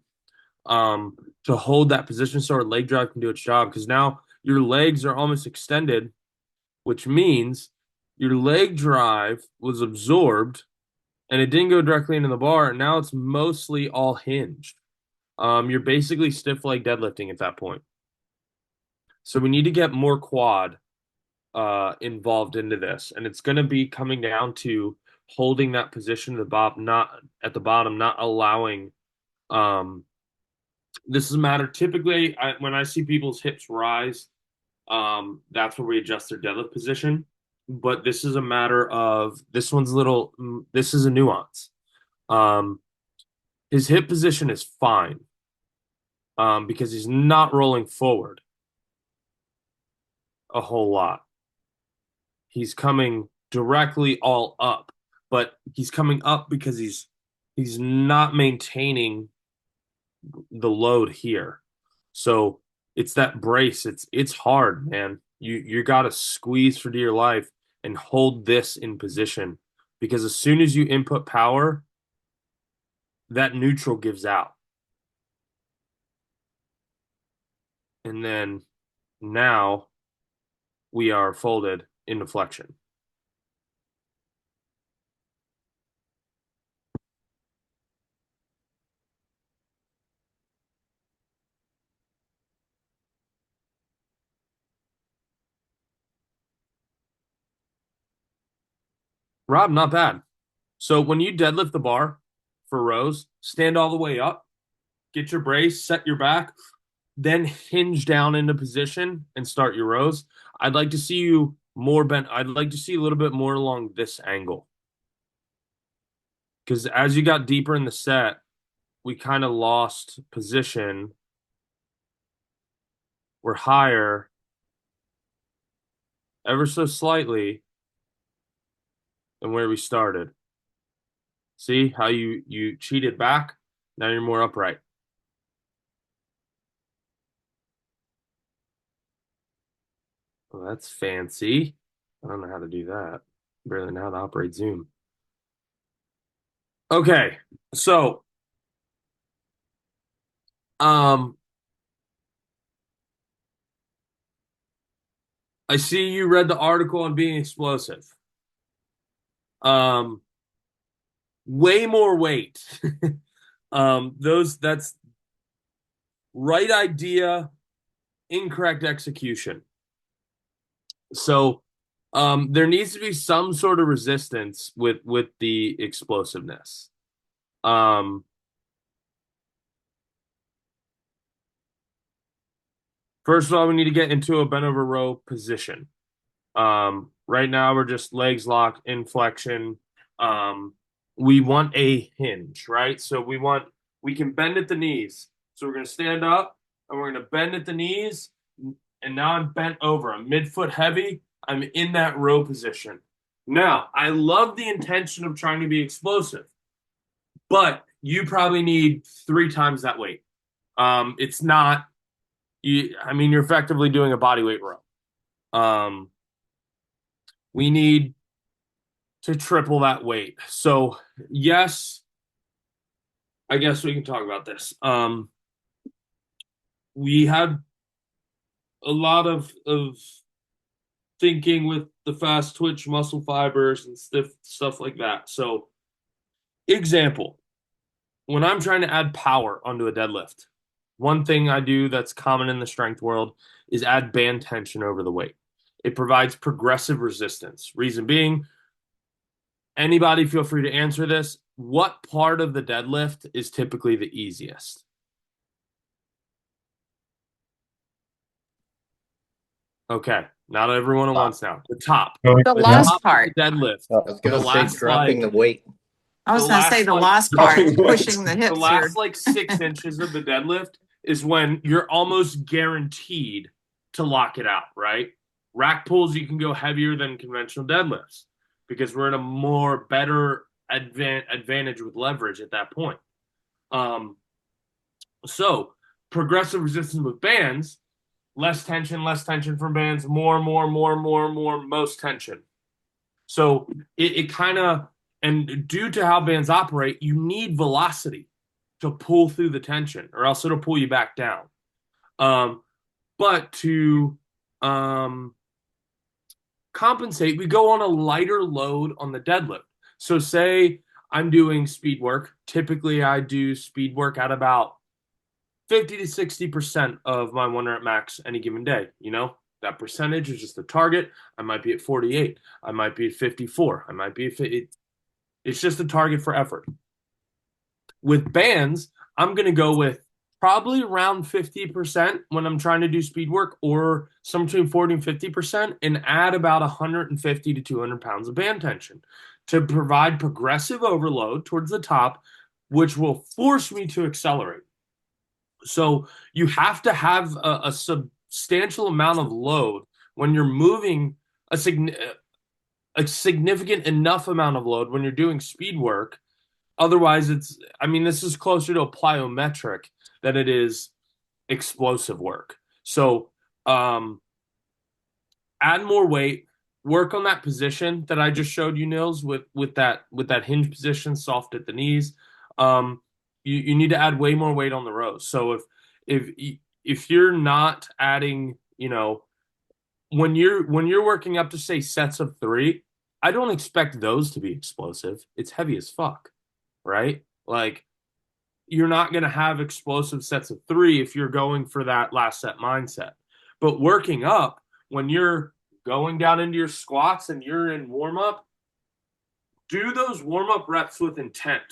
to hold that position so our leg drive can do its job. Because now your legs are almost extended, which means your leg drive was absorbed and it didn't go directly into the bar. And now it's mostly all hinged. You're basically stiff leg deadlifting at that point. So we need to get more quad involved into this, and it's going to be coming down to holding that position at the bottom, not allowing. This is a matter. Typically, when I see people's hips rise, that's where we adjust their deadlift position. But this is a matter of this one's little. This is a nuance. His hip position is fine because he's not rolling forward a whole lot. He's coming directly all up, but he's coming up because he's not maintaining the load here. So it's that brace. It's hard, man. You got to squeeze for dear life and hold this in position, because as soon as you input power, that neutral gives out. And then now we are folded into flexion. Rob, not bad. So when you deadlift the bar for rows, stand all the way up, get your brace, set your back, then hinge down into position and start your rows. I'd like to see you more bent. I'd like to see a little bit more along this angle. Because as you got deeper in the set, we kind of lost position. We're higher ever so slightly than where we started. See how you cheated back? Now you're more upright. Well, that's fancy. I don't know how to do that. Barely know how to operate Zoom. Okay, so I see you read the article on being explosive. Way more weight. That's right idea, incorrect execution. So there needs to be some sort of resistance with the explosiveness. First of all, we need to get into a bent over row position. Right now we're just legs locked in flexion. we want a hinge, right? So we can bend at the knees. So we're going to stand up and we're going to bend at the knees. And now I'm bent over. I'm midfoot heavy. I'm in that row position. Now, I love the intention of trying to be explosive, but you probably need 3 times that weight. It's not, you're effectively doing a bodyweight row. We need to triple that weight. So, yes, I guess we can talk about this. We had a lot of thinking with the fast twitch muscle fibers and stiff stuff like that. So, example, when I'm trying to add power onto a deadlift, one thing I do that's common in the strength world is add band tension over the weight. It provides progressive resistance. Reason being, anybody feel free to answer this. What part of the deadlift is typically the easiest? Okay, not everyone at once now. The top. The last top part. of the deadlift. I was going The to say last, dropping like, the weight. I was the going to say last, the like, last part, dropping weight. pushing the the hips here. last like 6 inches of the deadlift is when you're almost guaranteed to lock it out, right? Rack pulls, you can go heavier than conventional deadlifts because we're in a better advantage with leverage at that point. So progressive resistance with bands, less tension from bands, more, most tension. So it kind of, and due to how bands operate, you need velocity to pull through the tension, or else it'll pull you back down. But to compensate, we go on a lighter load on the deadlift. So say I'm doing speed work. Typically, I do speed work at about 50 to 60% of my 1 rep max any given day. That percentage is just a target. I might be at 48. I might be at 54. I might be at 50. It's just a target for effort. With bands, I'm going to go with probably around 50% when I'm trying to do speed work, or somewhere between 40 and 50%, and add about 150 to 200 pounds of band tension to provide progressive overload towards the top, which will force me to accelerate. So you have to have a substantial amount of load when you're moving a significant enough amount of load when you're doing speed work. Otherwise, this is closer to a plyometric than it is explosive work. So add more weight, work on that position that I just showed you, Nils, with that hinge position, soft at the knees. You need to add way more weight on the rows. So if you're not adding, when you're working up to, say, sets of 3, I don't expect those to be explosive. It's heavy as fuck, right? Like, you're not going to have explosive sets of 3 if you're going for that last set mindset. But working up, when you're going down into your squats and you're in warm-up, do those warm-up reps with intent.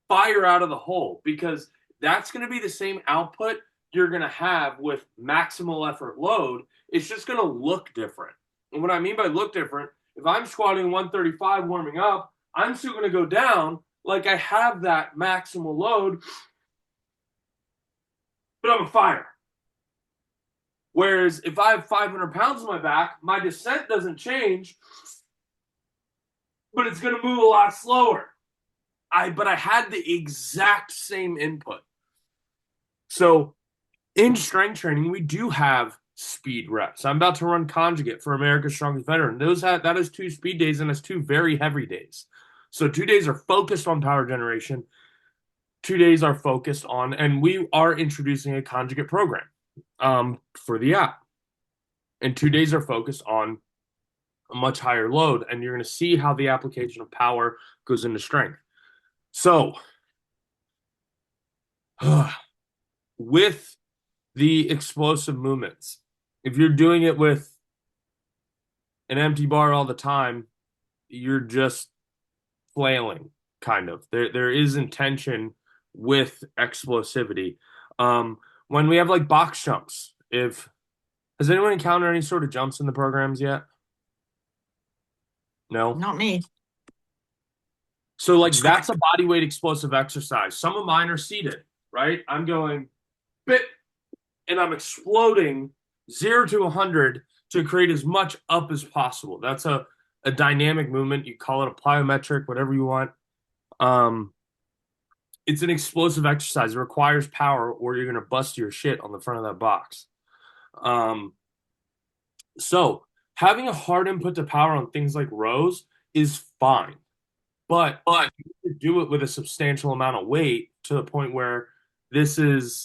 Fire out of the hole, because that's going to be the same output you're going to have with maximal effort load. It's just going to look different. And what I mean by look different, if I'm squatting 135 warming up, I'm still going to go down like I have that maximal load, but I'm a fire. Whereas if I have 500 pounds on my back, my descent doesn't change, but it's going to move a lot slower. But I had the exact same input. So in strength training, we do have speed reps. I'm about to run conjugate for America's Strongest Veteran. That is 2 speed days and it's 2 very heavy days. So 2 days are focused on power generation. 2 days are focused on, and we are introducing a conjugate program for the app. And 2 days are focused on a much higher load, and you're going to see how the application of power goes into strength. So, with the explosive movements, if you're doing it with an empty bar all the time, you're just flailing, kind of. There is intention with explosivity. When we have like box jumps, has anyone encountered any sort of jumps in the programs yet? No? Not me. So like that's a body weight explosive exercise. Some of mine are seated, right? I'm going bit and I'm exploding 0 to 100 to create as much up as possible. That's a dynamic movement. You call it a plyometric, whatever you want. It's an explosive exercise. It requires power or you're going to bust your shit on the front of that box. So having a hard input to power on things like rows is fine. But you do it with a substantial amount of weight to the point where this isn't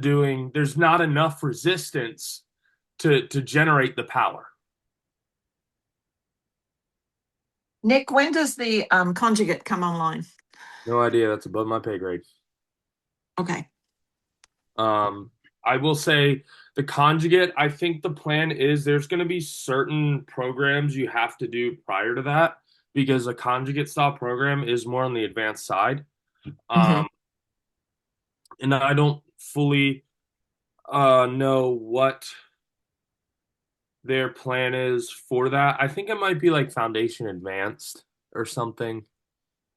doing, there's not enough resistance to generate the power. Nick, when does the conjugate come online? No idea. That's above my pay grade. Okay. I will say the conjugate, I think the plan is there's going to be certain programs you have to do prior to that because a conjugate style program is more on the advanced side. And I don't fully know what their plan is for that. I think it might be like Foundation Advanced or something.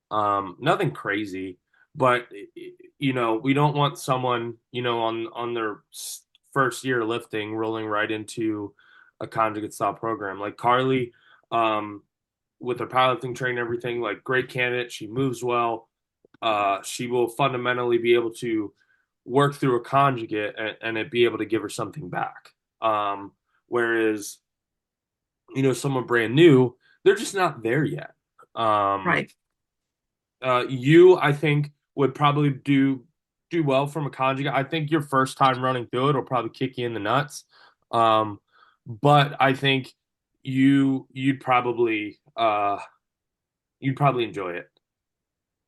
Nothing crazy, but we don't want someone, on their first year lifting rolling right into a conjugate style program. Like Carly, with her powerlifting training and everything, like great candidate. She moves well. She will fundamentally be able to work through a conjugate and it be able to give her something back. Whereas, someone brand new, they're just not there yet. Right. I think, would probably do well from a conjugate. I think your first time running through it will probably kick you in the nuts. But I think you'd probably enjoy it.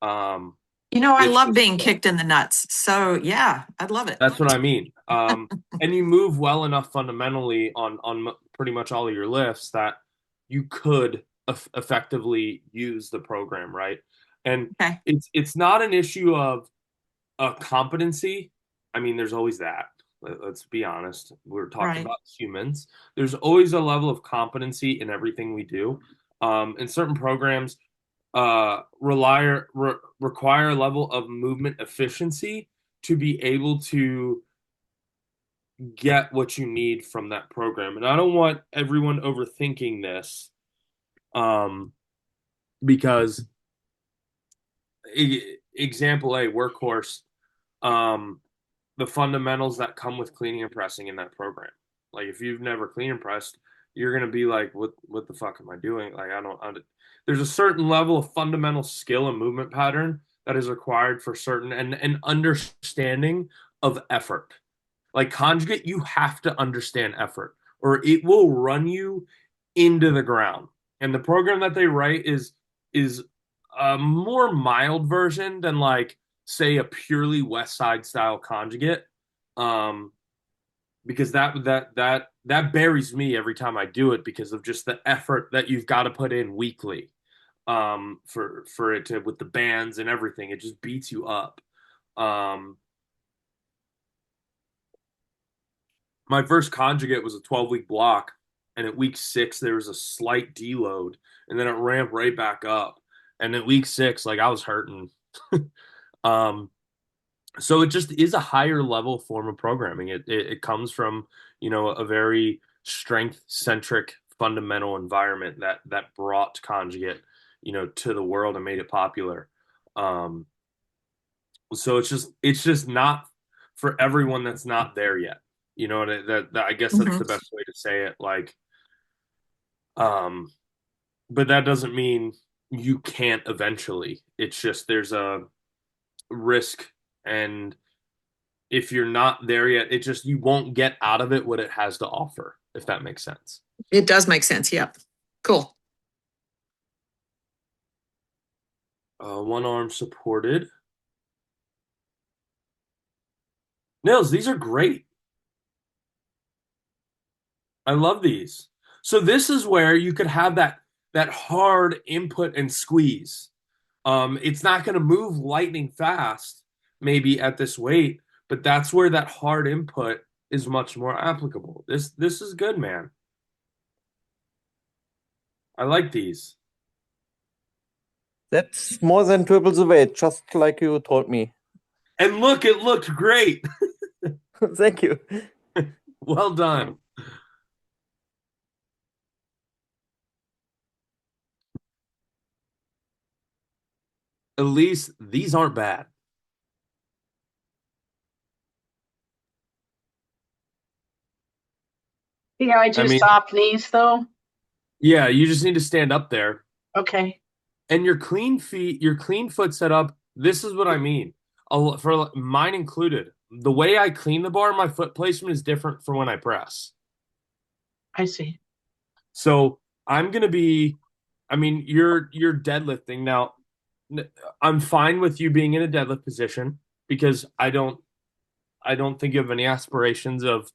I love being kicked in the nuts. So yeah, I'd love it. That's what I mean. And you move well enough fundamentally on pretty much all of your lifts that you could effectively use the program, right? And it's not an issue of competency. I mean, there's always that. Let's be honest. We're talking about humans. There's always a level of competency in everything we do. And certain programs require a level of movement efficiency to be able to get what you need from that program. And I don't want everyone overthinking this, because example A, workhorse, the fundamentals that come with cleaning and pressing in that program. Like if you've never clean and pressed, you're gonna be like, what the fuck am I doing? Like there's a certain level of fundamental skill and movement pattern that is required for certain and understanding of effort. Like conjugate, you have to understand effort or it will run you into the ground. And the program that they write is a more mild version than like, say, a purely West Side style conjugate. Because that buries me every time I do it because of just the effort that you've got to put in weekly. For it to, with the bands and everything, it just beats you up. My first conjugate was a 12-week block, and at week 6 there was a slight deload, and then it ramped right back up. And at week 6, like I was hurting. So it just is a higher level form of programming. It comes from, a very strength-centric fundamental environment that brought conjugate, to the world and made it popular. So it's just not for everyone that's not there yet. That I guess that's the best way to say it. Like, but that doesn't mean you can't eventually. It's just there's a risk, and if you're not there yet, you won't get out of it what it has to offer, if that makes sense. It does make sense. Yep. Cool. One arm supported. Nils, these are great. I love these. So this is where you could have that hard input and squeeze. It's not going to move lightning fast, maybe at this weight, but that's where that hard input is much more applicable. This is good, man. I like these. That's more than triple the weight, just like you told me. And look, it looked great. Thank you. Well done. At least these aren't bad. Yeah, I do I mean- soft knees though. Yeah, you just need to stand up there. Okay. And your clean feet, your clean foot setup, this is what I mean. For mine included, the way I clean the bar, my foot placement is different from when I press. I see. So I'm gonna be, I mean, you're deadlifting now. I'm fine with you being in a deadlift position because I don't think you have any aspirations of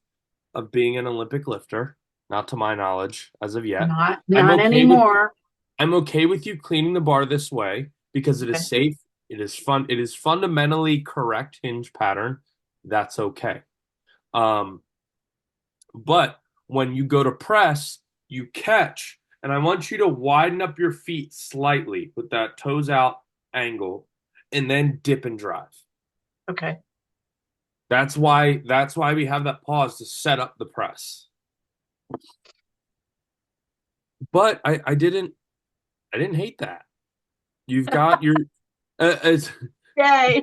being an Olympic lifter, not to my knowledge as of yet. Not I'm okay anymore. I'm okay with you cleaning the bar this way because it is safe, it is fun, it is fundamentally correct hinge pattern. That's okay. But when you go to press, you catch, and I want you to widen up your feet slightly with that toes out angle and then dip and drive. Okay. That's why we have that pause to set up the press. But I didn't hate that. You've got your Yay.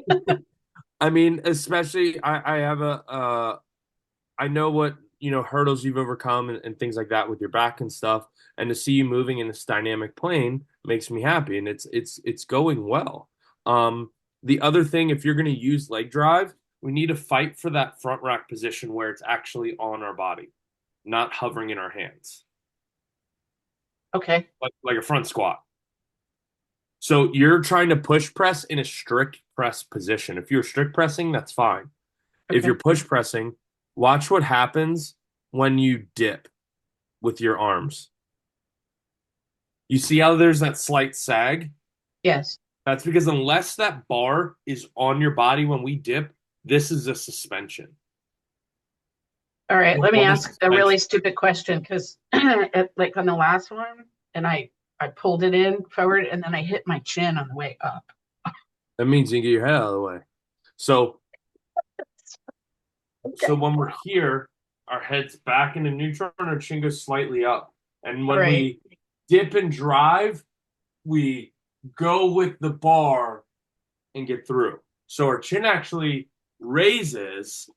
I mean, especially I have I know what, hurdles you've overcome and things like that with your back and stuff, and to see you moving in this dynamic plane makes me happy, and it's going well. The other thing, if you're going to use leg drive, we need to fight for that front rack position where it's actually on our body, not hovering in our hands. Okay. Like a front squat. So you're trying to push press in a strict press position. If you're strict pressing, that's fine. Okay. If you're push pressing, watch what happens when you dip with your arms. You see how there's that slight sag? Yes. That's because unless that bar is on your body when we dip, this is a suspension. All right. Let me Well, ask a really stupid question because, like on the last one, and I pulled it in forward, and then I hit my chin on the way up. That means you can get your head out of the way. So when we're here, our head's back into neutral and our chin goes slightly up. And when we dip and drive, we go with the bar and get through. So our chin actually raises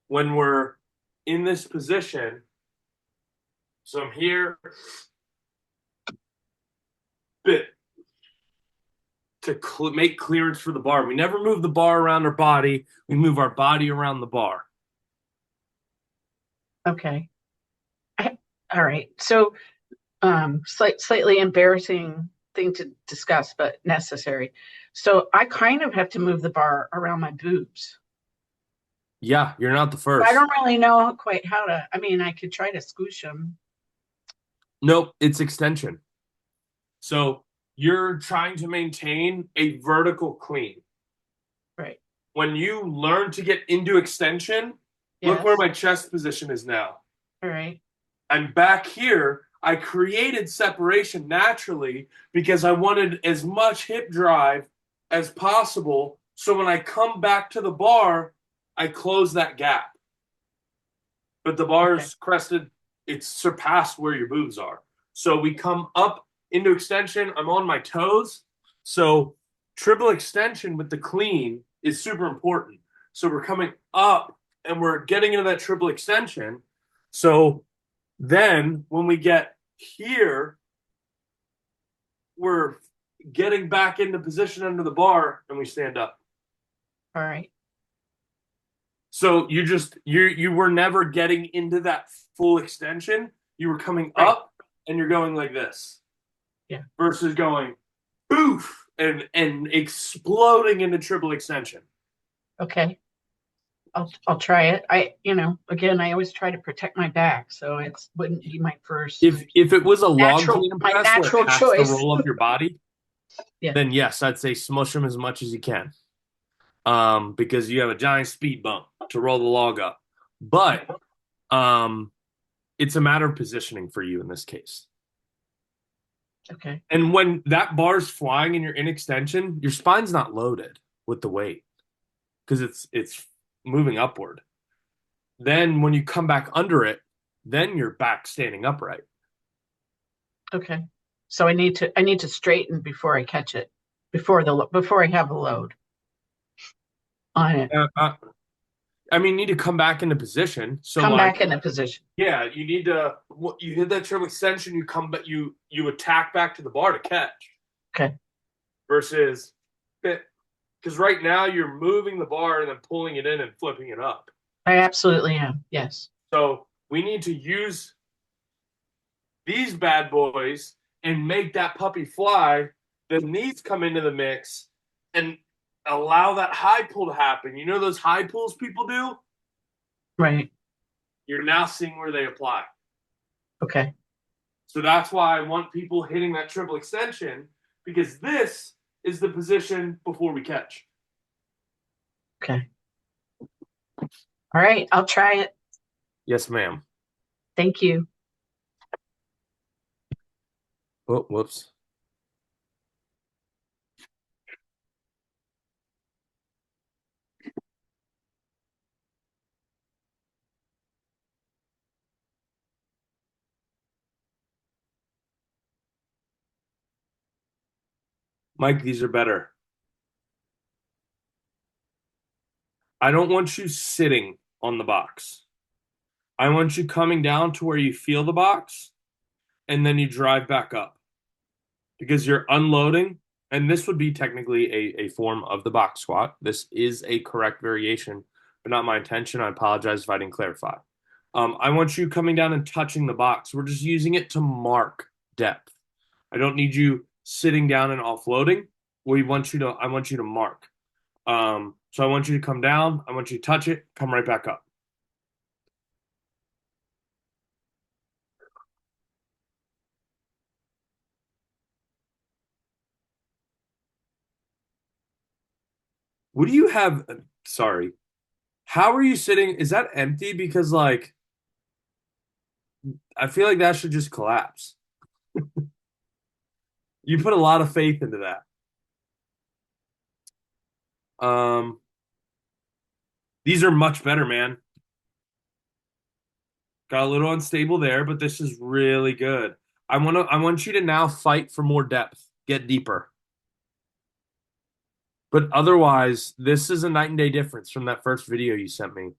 when we're in this position. So I'm here, bit to make clearance for the bar. We never move the bar around our body. We move our body around the bar. Okay. All right. So, slightly embarrassing thing to discuss, but necessary. So I kind of have to move the bar around my boobs. Yeah, you're not the first. I don't really know quite how to. I mean, I could try to squish them. Nope, it's extension. So you're trying to maintain a vertical clean. Right. When you learn to get into extension, look where my chest position is now. All right. I'm back here. I created separation naturally because I wanted as much hip drive as possible. So when I come back to the bar, I close that gap. But the bar is crested. It's surpassed where your boobs are. So we come up into extension. I'm on my toes. So triple extension with the clean is super important. So we're coming up and we're getting into that triple extension. So then when we get here, we're getting back into position under the bar and we stand up. All right. So you were never getting into that full extension. You were coming up and you're going like this. Yeah. Versus going boof and exploding into triple extension. Okay. I'll try it. Again, I always try to protect my back, so it wouldn't be my first. If it was a log clean my press natural where it has choice. to roll up your body, Yeah. then yes, I'd say smush them as much as you can. Because you have a giant speed bump to roll the log up. But it's a matter of positioning for you in this case. Okay. And when that bar's flying and you're in extension, your spine's not loaded with the weight because it's moving upward. Then when you come back under it, then you're back standing upright. Okay. So I need to straighten before I catch it, before I have a load on it. I mean, you need to come back into position. So Come like, back in a position. yeah, you need to. You hit that triple extension. You come back. You attack back to the bar to catch. Okay. Versus, because right now you're moving the bar and then pulling it in and flipping it up. I absolutely am. Yes. So we need to use these bad boys and make that puppy fly. Then these come into the mix and allow that high pull to happen. You know those high pulls people do? Right. You're now seeing where they apply. Okay. So that's why I want people hitting that triple extension, because this is the position before we catch. Okay. All right. I'll try it. Yes, ma'am. Thank you. Oh, whoops. Mike, these are better. I don't want you sitting on the box. I want you coming down to where you feel the box, and then you drive back up. Because you're unloading, and this would be technically a form of the box squat. This is a correct variation, but not my intention. I apologize if I didn't clarify. I want you coming down and touching the box. We're just using it to mark depth. I don't need you sitting down and offloading. I want you to mark. So I want you to come down. I want you to touch it, come right back up. What do you have? Sorry. How are you sitting? Is that empty? Because like, I feel like that should just collapse. You put a lot of faith into that. These are much better, man. Got a little unstable there, but this is really good. I want you to now fight for more depth, get deeper. But otherwise, this is a night and day difference from that first video you sent me.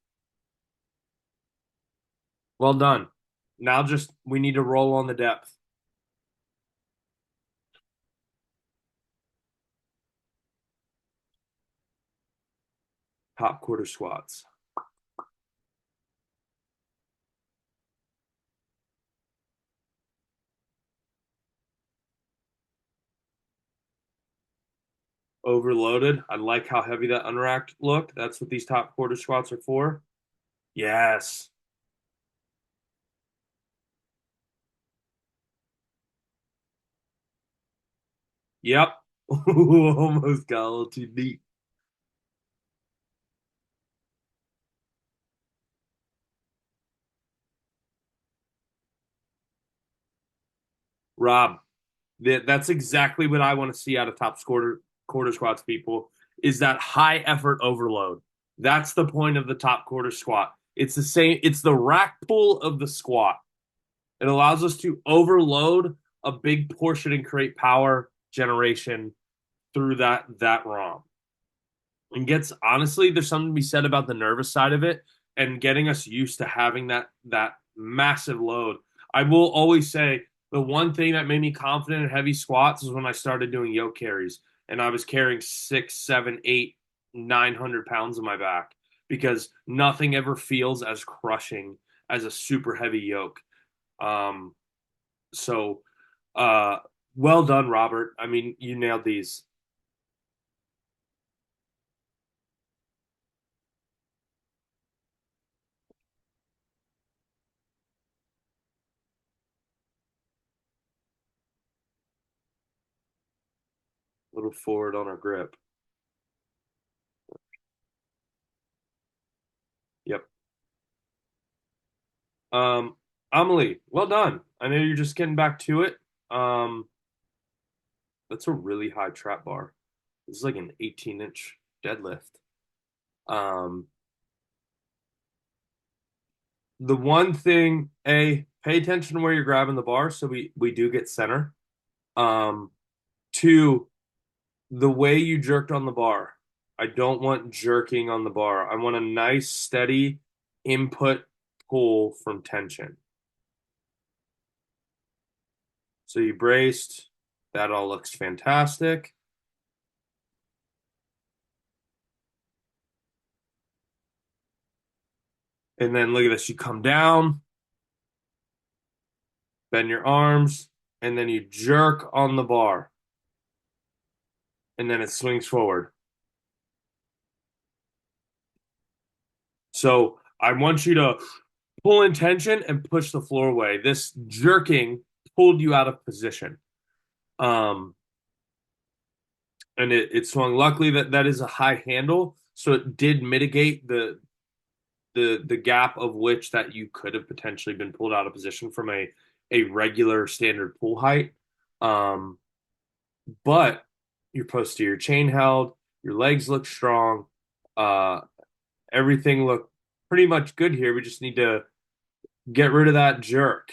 Well done. Now we need to roll on the depth. Top quarter squats. Overloaded. I like how heavy that unracked looked. That's what these top quarter squats are for. Yes. Yep. Almost got a little too deep. Rob, that's exactly what I want to see out of top quarter squats, people, is that high effort overload. That's the point of the top quarter squat. It's the same, it's the rack pull of the squat. It allows us to overload a big portion and create power generation through that ROM. And honestly, there's something to be said about the nervous side of it and getting us used to having that massive load. I will always say the one thing that made me confident in heavy squats is when I started doing yoke carries and I was carrying 6, 7, 8, 900 pounds on my back, because nothing ever feels as crushing as a super heavy yoke. So well done, Robert. I mean, you nailed these. A little forward on our grip. Yep. Amelie, well done. I know you're just getting back to it. That's a really high trap bar. This is like an 18-inch deadlift. The one thing, pay attention to where you're grabbing the bar so we do get center. Two, the way you jerked on the bar. I don't want jerking on the bar. I want a nice, steady input pull from tension. So you braced. That all looks fantastic. And then look at this. You come down, bend your arms, and then you jerk on the bar. And then it swings forward. So I want you to pull in tension and push the floor away. This jerking pulled you out of position. And it swung. Luckily that is a high handle, so it did mitigate the gap of which that you could have potentially been pulled out of position from a regular standard pull height. But your posterior chain held, your legs look strong, everything looked pretty much good here. We just need to get rid of that jerk.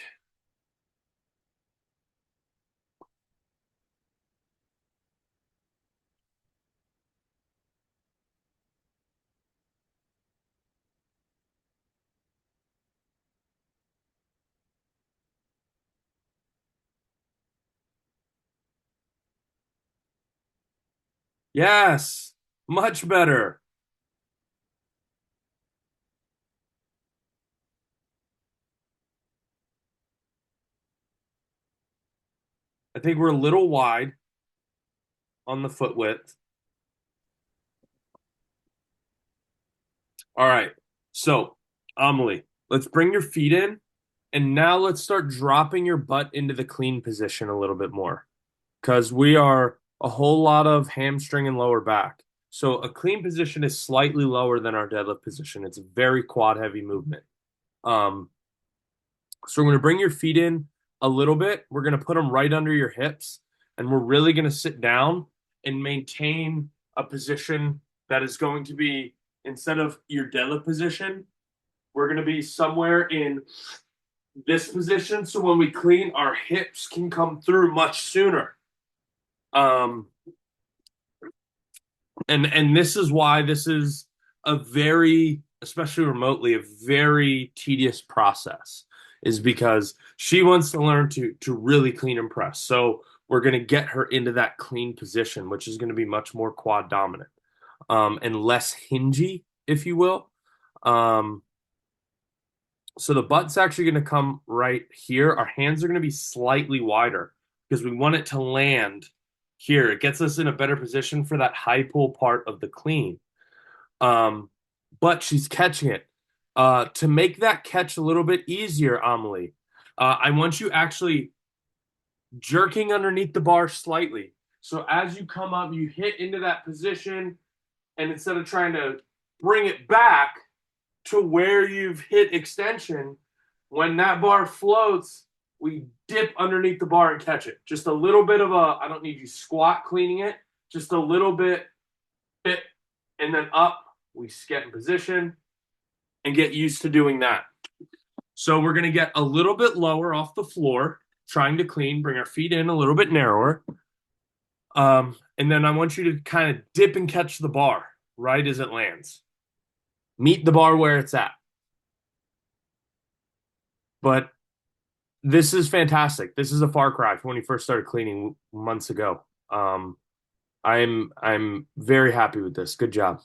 Yes, much better. I think we're a little wide on the foot width. All right, so Amelie, let's bring your feet in, and now let's start dropping your butt into the clean position a little bit more, because we are a whole lot of hamstring and lower back. So a clean position is slightly lower than our deadlift position. It's a very quad heavy movement. So we're going to bring your feet in a little bit. We're going to put them right under your hips, and we're really going to sit down and maintain a position that is going to be, instead of your deadlift position, we're going to be somewhere in this position. So when we clean, our hips can come through much sooner. And this is why this is a very, especially remotely, a very tedious process, is because she wants to learn to really clean and press. So we're going to get her into that clean position, which is going to be much more quad dominant, and less hingy, if you will. So the butt's actually going to come right here. Our hands are going to be slightly wider because we want it to land here. It gets us in a better position for that high pull part of the clean. But she's catching it. To make that catch a little bit easier, Amelie, I want you actually jerking underneath the bar slightly. So as you come up, you hit into that position, and instead of trying to bring it back to where you've hit extension, when that bar floats, we dip underneath the bar and catch it. Just a little bit of I don't need you squat cleaning it, just a little bit, and then up, we get in position and get used to doing that. So we're going to get a little bit lower off the floor, trying to clean, bring our feet in a little bit narrower. And then I want you to kind of dip and catch the bar right as it lands. Meet the bar where it's at. But this is fantastic. This is a far cry from when you first started cleaning months ago. I'm very happy with this. Good job.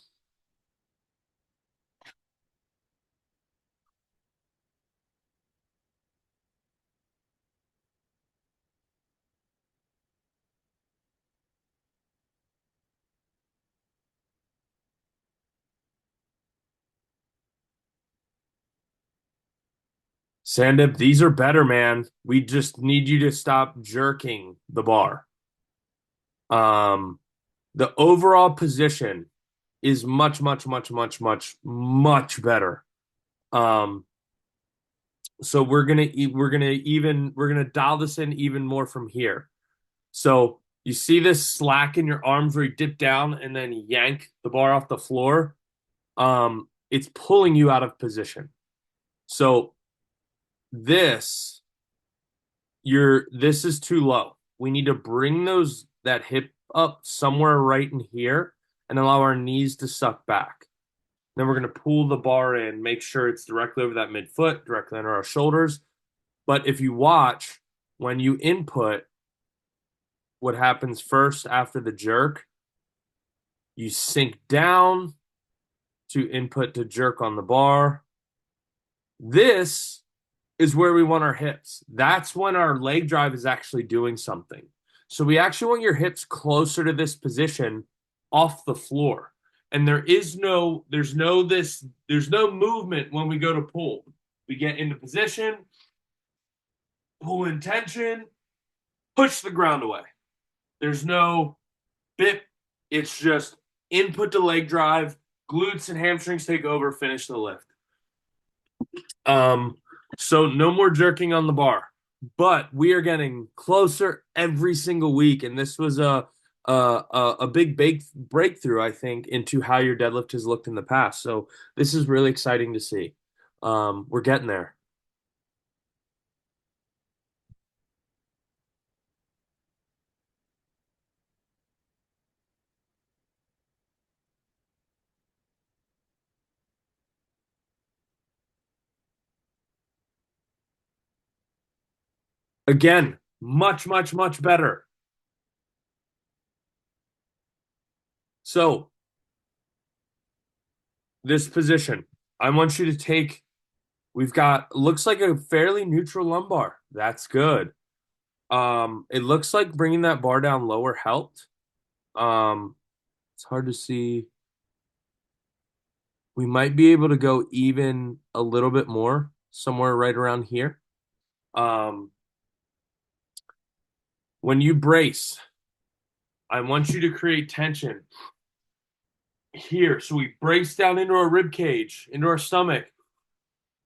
Sandip, these are better, man. We just need you to stop jerking the bar. The overall position is much, much, much, much, much, much better. So we're gonna dial this in even more from here. So You see this slack in your arms where you dip down and then yank the bar off the floor? It's pulling you out of position. So this is too low. We need to bring that hip up somewhere right in here and allow our knees to suck back. Then we're going to pull the bar in, make sure it's directly over that midfoot, directly under our shoulders. But if you watch, when you input, what happens first after the jerk, you sink down to input to jerk on the bar. This is where we want our hips. That's when our leg drive is actually doing something. So we actually want your hips closer to this position off the floor. And there's no movement when we go to pull. We get into position, pull in tension, push the ground away. There's no bip. It's just input to leg drive, glutes and hamstrings take over, finish the lift. So no more jerking on the bar, but we are getting closer every single week, and this was a big breakthrough, I think, into how your deadlift has looked in the past. So this is really exciting to see. We're getting there. Again, much, much, much better. So this position, I want you to take, looks like a fairly neutral lumbar. That's good. It looks like bringing that bar down lower helped. It's hard to see. We might be able to go even a little bit more, somewhere right around here. When you brace, I want you to create tension here. So we brace down into our rib cage, into our stomach.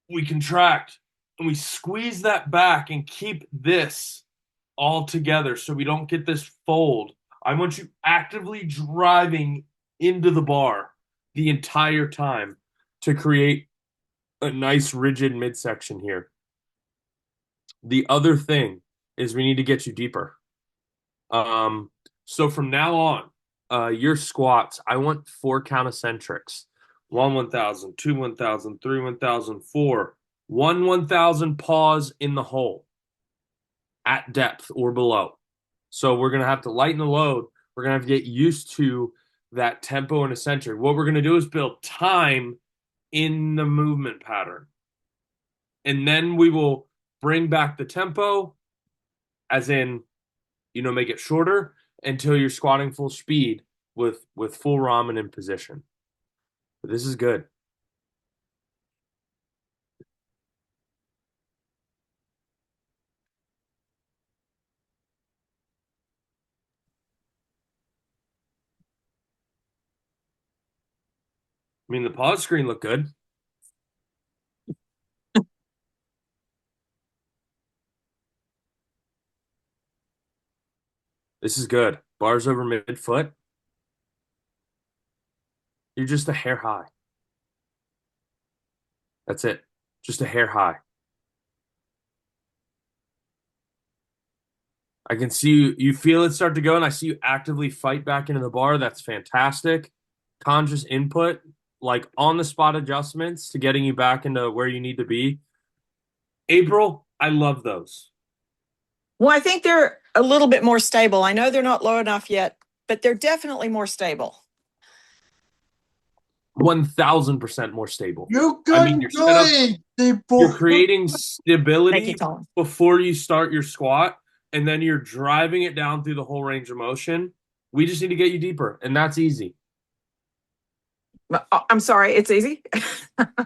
We contract and we squeeze that back and keep this all together so we don't get this fold. I want you actively driving into the bar the entire time to create a nice rigid midsection here. The other thing is we need to get you deeper. So from now on, your squats, I want 4 count eccentrics. 1 1,000, 2 1,000, 3 1,000, 4. 1 1,000 pause in the hole at depth or below. So we're going to have to lighten the load. We're going to have to get used to that tempo and eccentric. What we're going to do is build time in the movement pattern. And then we will bring back the tempo, as in, make it shorter until you're squatting full speed with full ramen in position. But this is good. I mean, the pause screen looked good. This is good. Bars over midfoot. You're just a hair high. That's it. Just a hair high. I can see you feel it start to go, and I see you actively fight back into the bar. That's fantastic. Conscious input, like on-the-spot adjustments to getting you back into where you need to be. April, I love those. Well, I think they're a little bit more stable. I know they're not low enough yet, but they're definitely more stable. 1,000% more stable. You I mean, can do it, people. You're creating stability Thank you, Colin. before you start your squat, and then you're driving it down through the whole range of motion. We just need to get you deeper, and that's easy. I'm sorry, it's easy.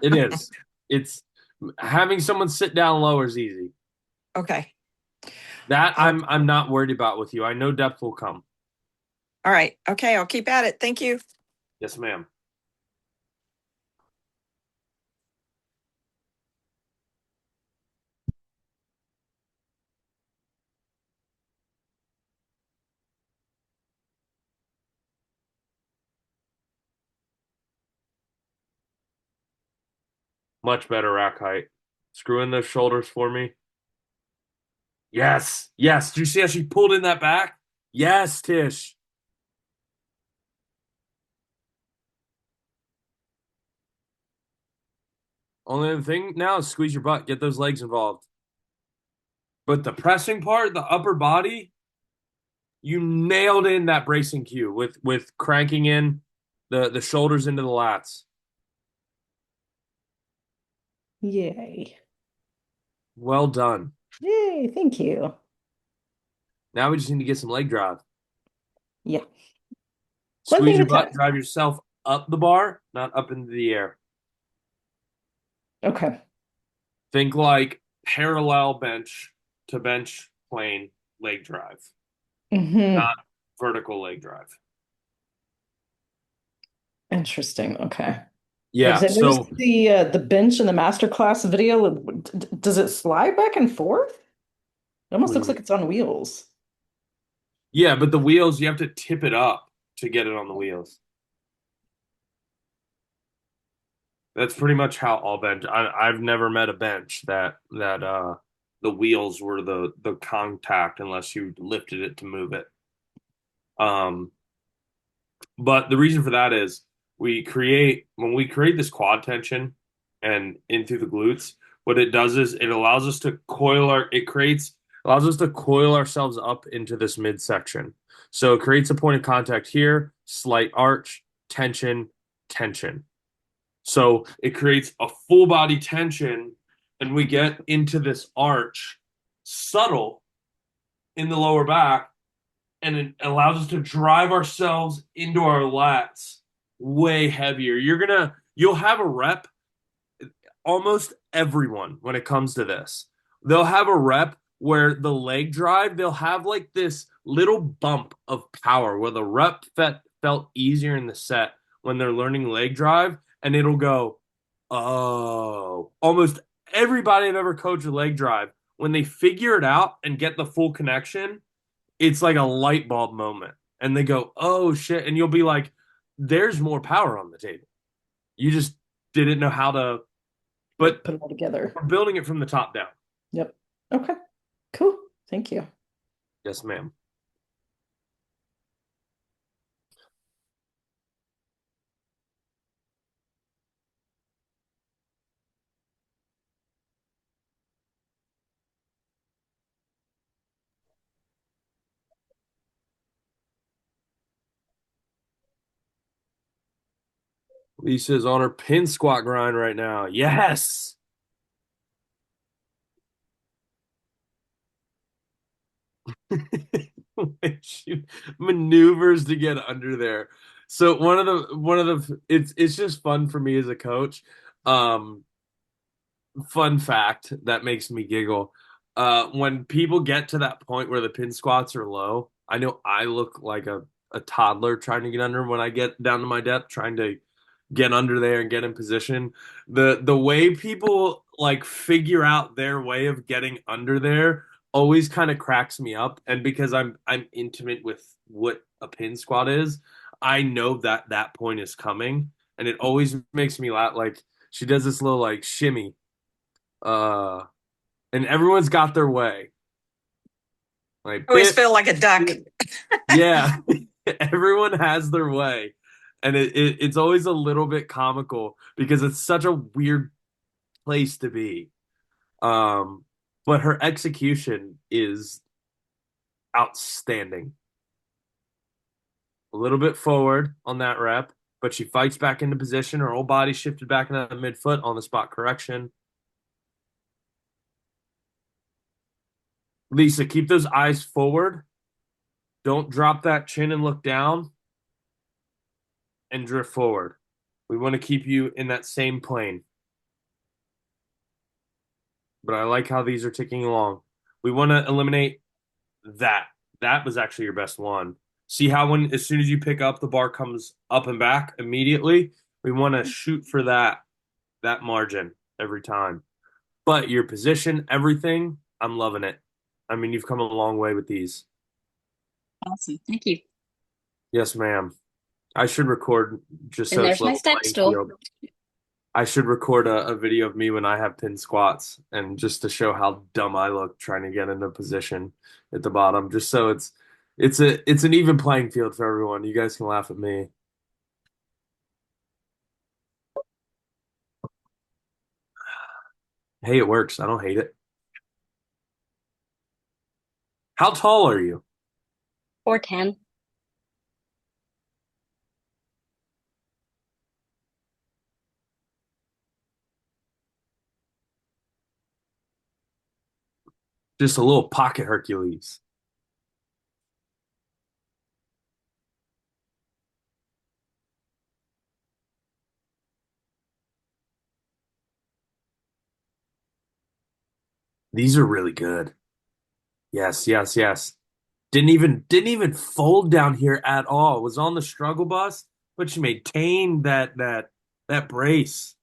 It is. It's having someone sit down lower is easy. Okay. That I'm not worried about with you. I know depth will come. All right. Okay, I'll keep at it. Thank you. Yes, ma'am. Much better rack height. Screw in those shoulders for me. Yes. Yes. Do you see how she pulled in that back? Yes, Tish. Only other thing now is squeeze your butt. Get those legs involved. But the pressing part, the upper body, you nailed in that bracing cue with cranking in the shoulders into the lats. Yay. Well done. Yay, thank you. Now we just need to get some leg drive. Yeah. One Squeeze thing your at a butt, time. drive yourself up the bar, not up into the air. Okay. Think like parallel bench to bench plane leg drive, Mm-hmm. not vertical leg drive. Interesting. Okay. Yeah, Because I so noticed the bench in the masterclass video. Does it slide back and forth? It almost looks like it's on wheels. yeah, but the wheels, you have to tip it up to get it on the wheels. That's pretty much how all bench. I've never met a bench that the wheels were the contact unless you lifted it to move it. But the reason for that is when we create this quad tension and in through the glutes, what it does is it allows us to allows us to coil ourselves up into this midsection. So it creates a point of contact here, slight arch, tension, tension. So it creates a full body tension, and we get into this arch, subtle in the lower back, and it allows us to drive ourselves into our lats way heavier. You'll have a rep, almost everyone when it comes to this. They'll have a rep where the leg drive, they'll have like this little bump of power where the rep felt easier in the set when they're learning leg drive, and it'll go, oh, almost everybody I've ever coached with leg drive, when they figure it out and get the full connection, it's like a light bulb moment. And they go, oh shit. And you'll be like, there's more power on the table. You just didn't know how to, but put it all together. We're building it from the top down. Yep. Okay. Cool. Thank you. Yes, ma'am. Lisa's on her pin squat grind right now. Yes. She maneuvers to get under there. So one of the it's just fun for me as a coach. Fun fact that makes me giggle. When people get to that point where the pin squats are low, I know I look like a toddler trying to get under when I get down to my depth, trying to get under there and get in position. The way people like figure out their way of getting under there always kind of cracks me up. And because I'm intimate with what a pin squat is, I know that point is coming, and it always makes me laugh. Like she does this little like shimmy, and everyone's got their way. Like I always feel like a duck. yeah, everyone has their way. And it's always a little bit comical because it's such a weird place to be. But her execution is outstanding. A little bit forward on that rep, but she fights back into position. Her whole body shifted back into the midfoot on the spot correction. Lisa, keep those eyes forward. Don't drop that chin and look down. And drift forward. We want to keep you in that same plane. But I like how these are ticking along. We want to eliminate that. That was actually your best one. See how as soon as you pick up, the bar comes up and back immediately? We want to shoot for that margin every time. But your position, everything, I'm loving it. I mean, you've come a long way with these. Awesome. Thank you. Yes, ma'am. I should record just And so there's it's my level step playing stool. field. I should record a video of me when I have pin squats and just to show how dumb I look trying to get into position at the bottom, just so it's an even playing field for everyone. You guys can laugh at me. Hey, it works. I don't hate it. How tall are you? 4'10". Just a little pocket Hercules. These are really good. Yes, yes, yes. Didn't even fold down here at all. Was on the struggle bus, but she maintained that brace.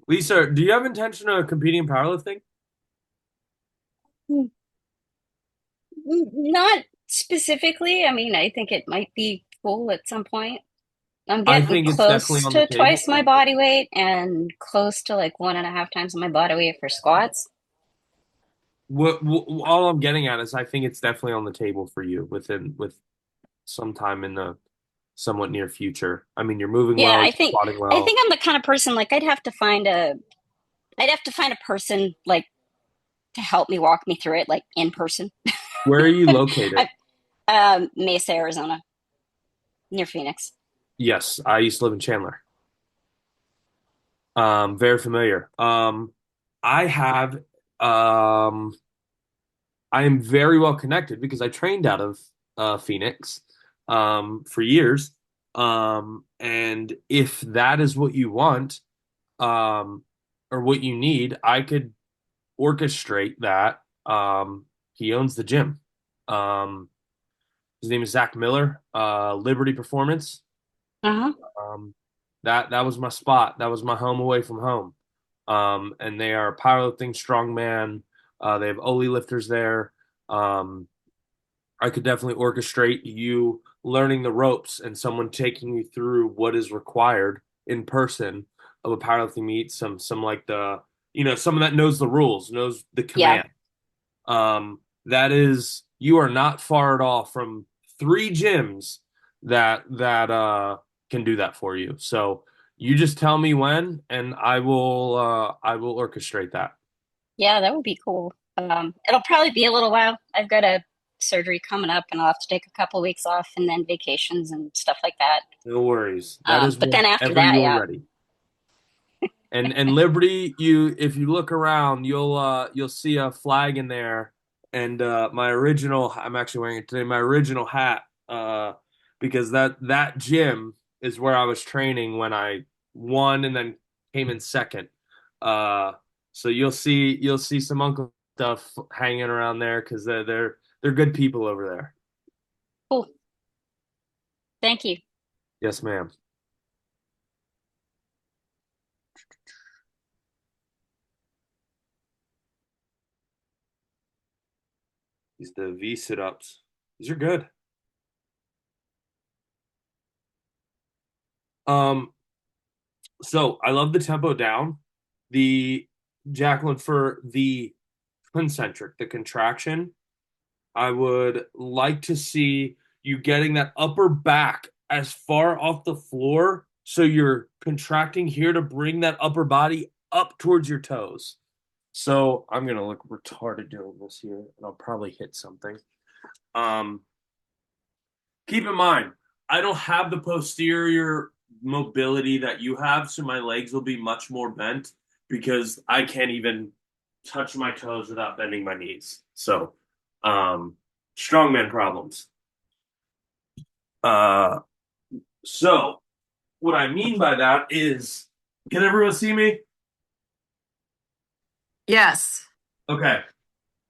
Lisa, do you have intention of competing in powerlifting? Not specifically. I mean, I think it might be cool at some point. I'm I getting think it's definitely close on the to table. twice my body weight and close to like 1.5 times my body weight for squats. All I'm getting at is I think it's definitely on the table for you with sometime in the somewhat near future. I mean, you're moving Yeah, well, I you're think squatting I well. think I'm the kind of person like I'd have to find a person like to help me walk me through it, like in person. Where are you located? Mesa, Arizona, near Phoenix. Yes, I used to live in Chandler. Very familiar. I have I am very well connected because I trained out of Phoenix for years. And if that is what you want, or what you need, I could orchestrate that. He owns the gym. Um, his name is Zach Miller, Liberty Performance. Uh-huh. That was my spot. That was my home away from home. And they are powerlifting strongman. They have Oli lifters there. I could definitely orchestrate you learning the ropes and someone taking you through what is required in person of a powerlifting meet. Some like someone that knows the rules, knows the Yeah. command. That is, you are not far at all from 3 gyms that can do that for you. So you just tell me when, and I will orchestrate that. Yeah, that would be cool. It'll probably be a little while. I've got a surgery coming up and I'll have to take a couple weeks off and then vacations and stuff like that. No worries. That is But then after whenever that, you're yeah. ready. And Liberty, if you look around, you'll see a flag in there. And my original, I'm actually wearing it today, my original hat, because that gym is where I was training when I won and then came in second. So you'll see some uncle stuff hanging around there because they're good people over there. Cool. Thank you. Yes, ma'am. These the V sit-ups. These are good. So I love the tempo down. The Jacqueline, for the concentric, the contraction, I would like to see you getting that upper back as far off the floor so you're contracting here to bring that upper body up towards your toes. So I'm gonna look retarded doing this here, and I'll probably hit something. Keep in mind, I don't have the posterior mobility that you have, so my legs will be much more bent because I can't even touch my toes without bending my knees. So, strongman problems. So what I mean by that is, can everyone see me? Yes. Okay.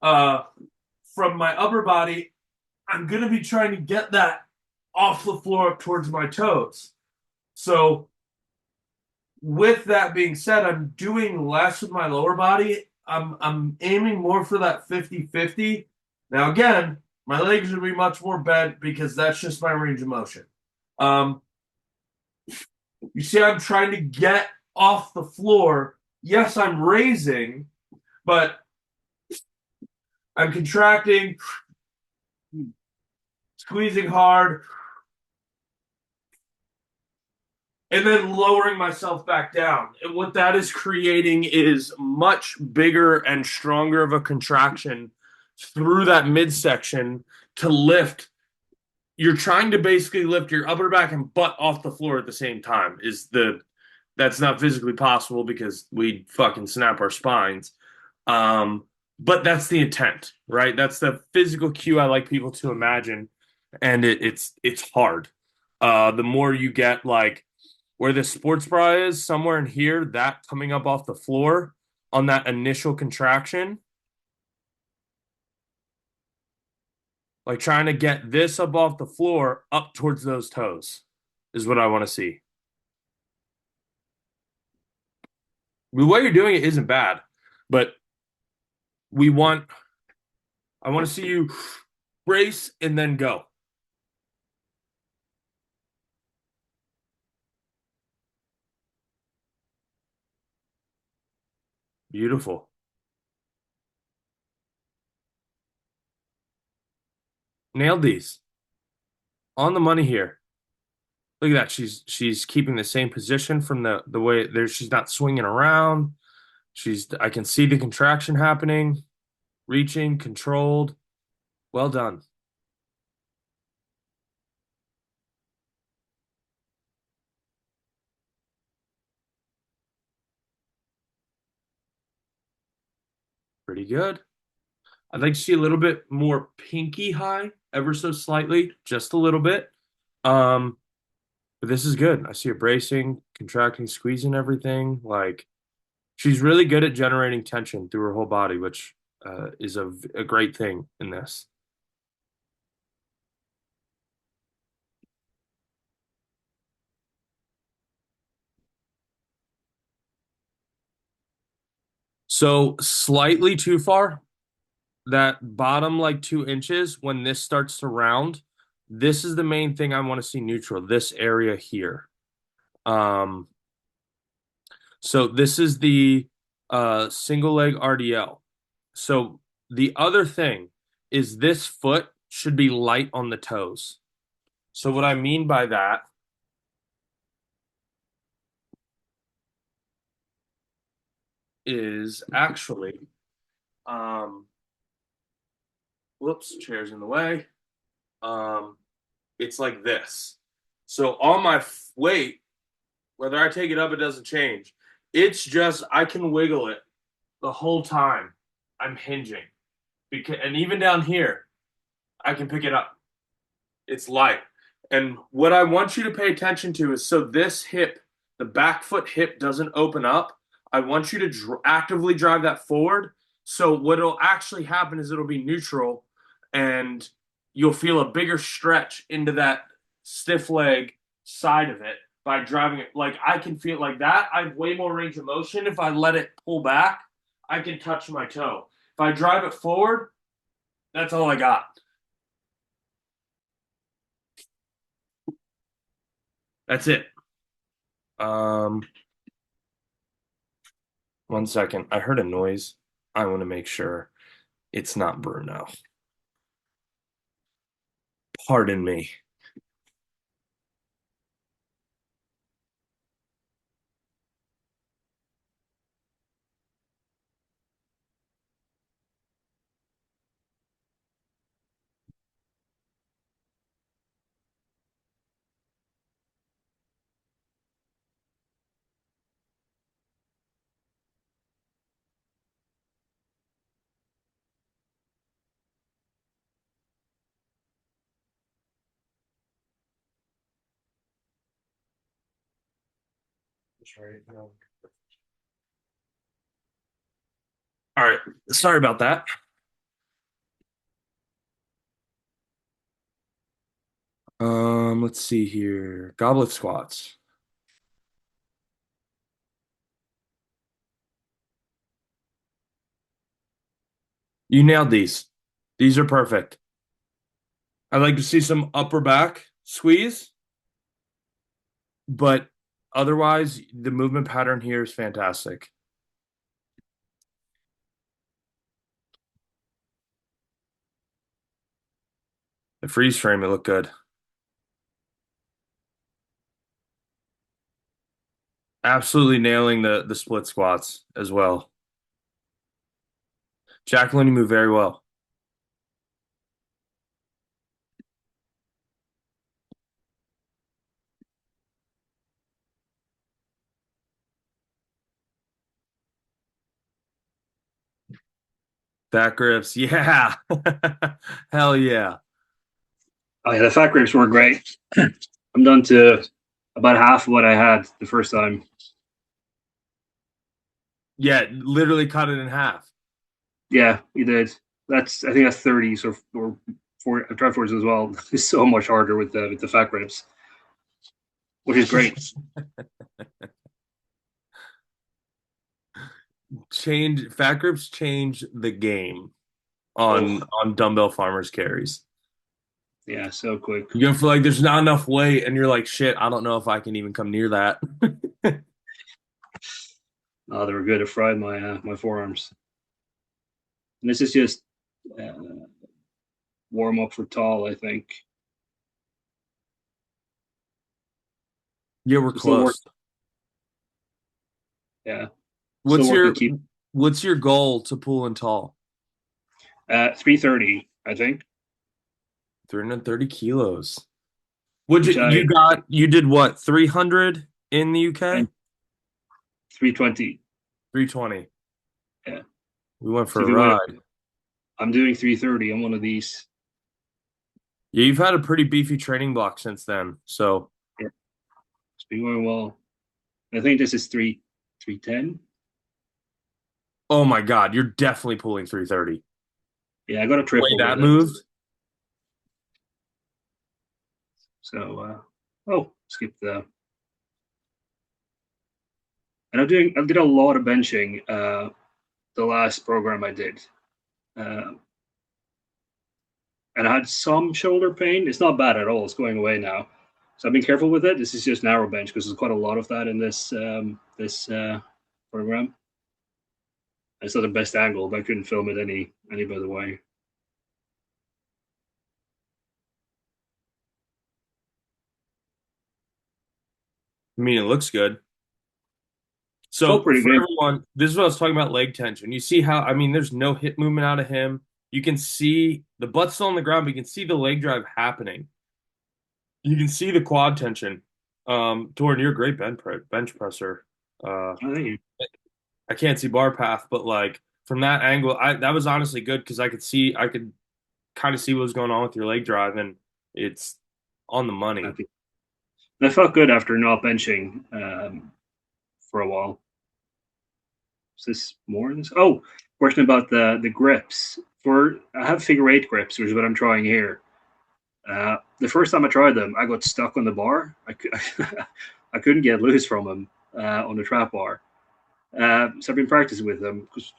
From my upper body, I'm gonna be trying to get that off the floor up towards my toes. So with that being said, I'm doing less with my lower body. I'm aiming more for that 50-50. Now again, my legs would be much more bent because that's just my range of motion. You see, I'm trying to get off the floor. Yes, I'm raising, but I'm contracting, squeezing hard, and then lowering myself back down. And what that is creating is much bigger and stronger of a contraction through that midsection to lift. You're trying to basically lift your upper back and butt off the floor at the same time. That's not physically possible because we fucking snap our spines. But that's the intent, right? That's the physical cue I like people to imagine, and it's hard. The more you get, like, where the sports bra is, somewhere in here, that coming up off the floor on that initial contraction, like trying to get this up off the floor up towards those toes is what I want to see. The way you're doing it isn't bad, but I want to see you brace and then go. Beautiful. Nailed these. On the money here. Look at that. She's keeping the same position from the way there. She's not swinging around. I can see the contraction happening. Reaching, controlled. Well done. Pretty good. I'd like to see a little bit more pinky high, ever so slightly, just a little bit. But this is good. I see her bracing, contracting, squeezing everything. Like, she's really good at generating tension through her whole body, which is a great thing in this. So slightly too far. That bottom like 2 inches, when this starts to round, this is the main thing I want to see neutral, this area here. So this is the single leg RDL. So the other thing is this foot should be light on the toes. So what I mean by that is actually, whoops, chair's in the way. It's like this. So on my weight, whether I take it up, it doesn't change. It's just, I can wiggle it the whole time I'm hinging. And even down here, I can pick it up. It's light. And what I want you to pay attention to is, so this hip, the back foot hip doesn't open up. I want you to actively drive that forward. So what will actually happen is it'll be neutral, and you'll feel a bigger stretch into that stiff leg side of it by driving it. Like, I can feel like that. I have way more range of motion. If I let it pull back, I can touch my toe. If I drive it forward, that's all I got. That's it. 1 second. I heard a noise. I want to make sure it's not Bruno. Pardon me. All right. Sorry about that. Let's see here. Goblet squats. You nailed these. These are perfect. I'd like to see some upper back squeeze, but otherwise, the movement pattern here is fantastic. The freeze frame, it looked good. Absolutely nailing the split squats as well. Jacqueline, you move very well. Back grips, yeah. Hell yeah. Oh yeah, the fat grips were great. I'm down to about half of what I had the first time. Yeah, literally cut it in half. Yeah, you did. I think that's 30. So or 4, I tried 40s as well. It's so much harder with the fat grips, which is great. Fat grips change the game on dumbbell farmers carries. Yeah, so quick. You feel like there's not enough weight, and you're like, shit, I don't know if I can even come near that. Oh, they were good. It fried my forearms. And this is just warm up for tall, I think. Yeah, we're close. Yeah. What's your goal to pull and tall? 330, I think. 330 kilos. You did what? 300 in the UK? 320. 320. Yeah. We went for a ride. I'm doing 330 on one of these. Yeah, you've had a pretty beefy training block since then. So yeah. It's been going well. I think this is 310. Oh my God, you're definitely pulling 330. Yeah, I got a triple. Wait, that moved? So skip that. And I did a lot of benching the last program I did. And I had some shoulder pain. It's not bad at all. It's going away now. So I've been careful with it. This is just narrow bench because there's quite a lot of that in this program. It's not the best angle, but I couldn't film it any better way. I mean, it looks good. So for everyone, this is what I was talking about, leg tension. You see how, I mean, there's no hip movement out of him. You can see the butt's still on the ground, but you can see the leg drive happening. You can see the quad tension. Torrin, you're a great bench presser. I can't see bar path, but like from that angle, that was honestly good because I could kind of see what was going on with your leg drive, and it's on the money. I felt good after not benching for a while. Is this more? Oh, question about the grips. I have figure 8 grips, which is what I'm trying here. The first time I tried them, I got stuck on the bar. I couldn't get loose from them on the trap bar. So I've been practicing with them because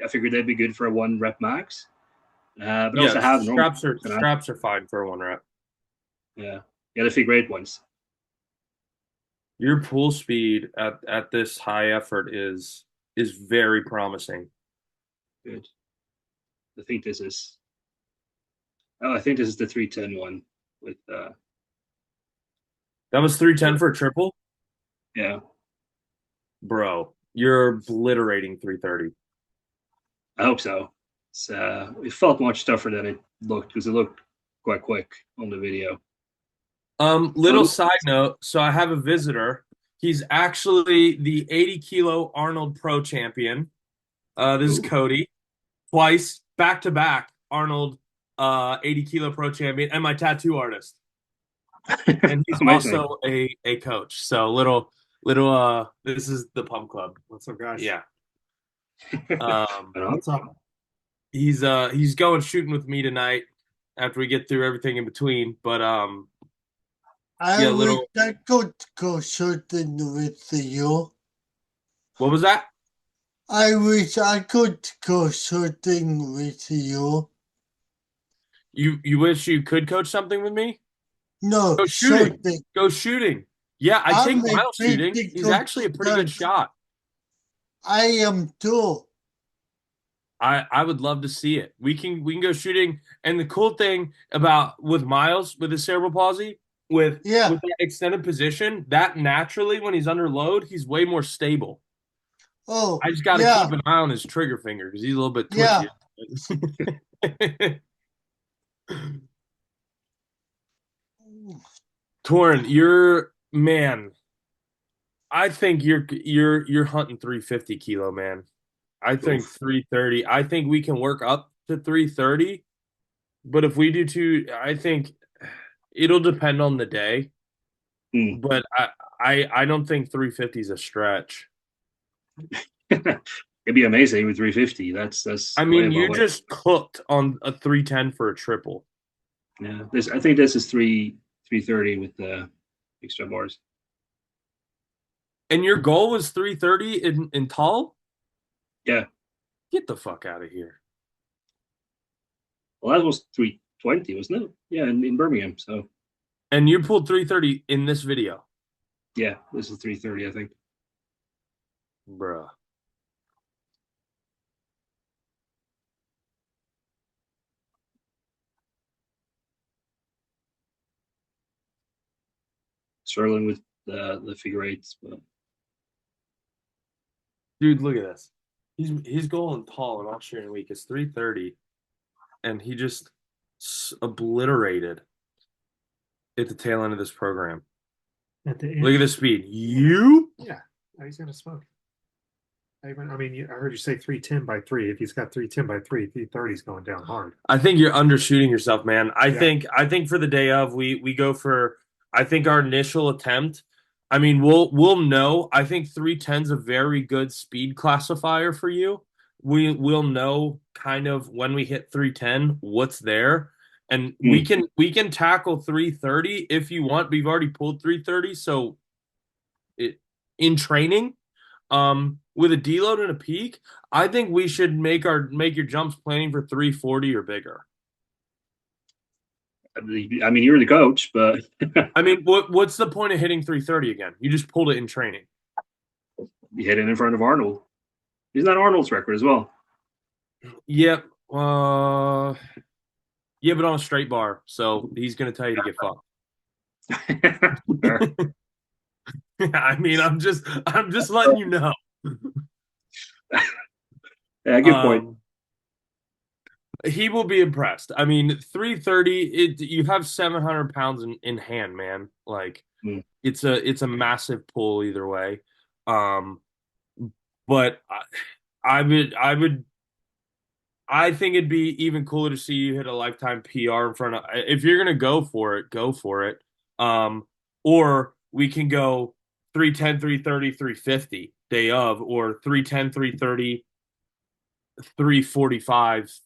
I figured they'd be good for a 1 rep max. But yeah, also have straps are fine for a 1 rep. Yeah, the figure 8 ones. Your pull speed at this high effort is very promising. Good. I think this is the 310 one with That was 310 for a triple? Yeah. Bro, you're obliterating 330. I hope so. It felt much tougher than it looked because it looked quite quick on the video. Little side note. So I have a visitor. He's actually the 80 kilo Arnold Pro champion. This is Cody. Twice, back to back, Arnold 80 kilo pro champion, and my tattoo artist. And he's also a coach. So little this is the Pump Club. What's up, guys? Yeah. What's up? He's going shooting with me tonight after we get through everything in between. But I could go shooting with you. What was that? I wish I could go shooting with you. You wish you could coach something with me? No, go shooting. Go shooting. Yeah, I take I'm a Miles shooting. pretty He's good actually a pretty good shot. I am too. I would love to see it. We can go shooting. And the cool thing about with Miles with his cerebral palsy, with that extended position, that naturally when he's under load, he's way more stable. Oh, I just got to keep an eye on his trigger finger because he's a little bit twitchy. Torin, I think you're hunting 350 kilo, man. I think 330. I think we can work up to 330, but if we do I think it'll depend on the day. But I don't think 350 is a stretch. It'd be amazing with 350. That's. I mean, you just cooked on a 310 for a triple. Yeah, I think this is 330 with the extra bars. And your goal was 330 in tall? Yeah. Get the fuck out of here. Well, that was 320, wasn't it? Yeah, in Birmingham. So. And you pulled 330 in this video. Yeah, this is 330, I think. Bruh. Struggling with the figure eights, but dude, look at this. He's going tall in Australian week is 330, and he just obliterated at the tail end of this program. At the end. Look at the speed. Yeah, he's gonna smoke. I mean, I heard you say 310 by 3. If he's got 310 by 3, 330 is going down hard. I think you're undershooting yourself, man. I think for the day of we go for. I think our initial attempt. I mean, we'll know. I think 310 is a very good speed classifier for you. We'll know kind of when we hit 310 what's there, and we can tackle 330 if you want. We've already pulled 330, so in training, with a deload and a peak, I think we should make your jumps planning for 340 or bigger. I mean, you're the coach, but I mean, what's the point of hitting 330 again? You just pulled it in training. You hit it in front of Arnold. Isn't that Arnold's record as well? Yep. Yeah, but on a straight bar, so he's going to tell you to get fucked. I mean, I'm just letting you know. Yeah, good point. He will be impressed. I mean, 330. You have 700 pounds in hand, man. Like it's a massive pull either way. But I think it'd be even cooler to see you hit a lifetime PR in front of. If you're gonna go for it, go for it. Or we can go 310, 330, 350 day of, or 310, 330, 345,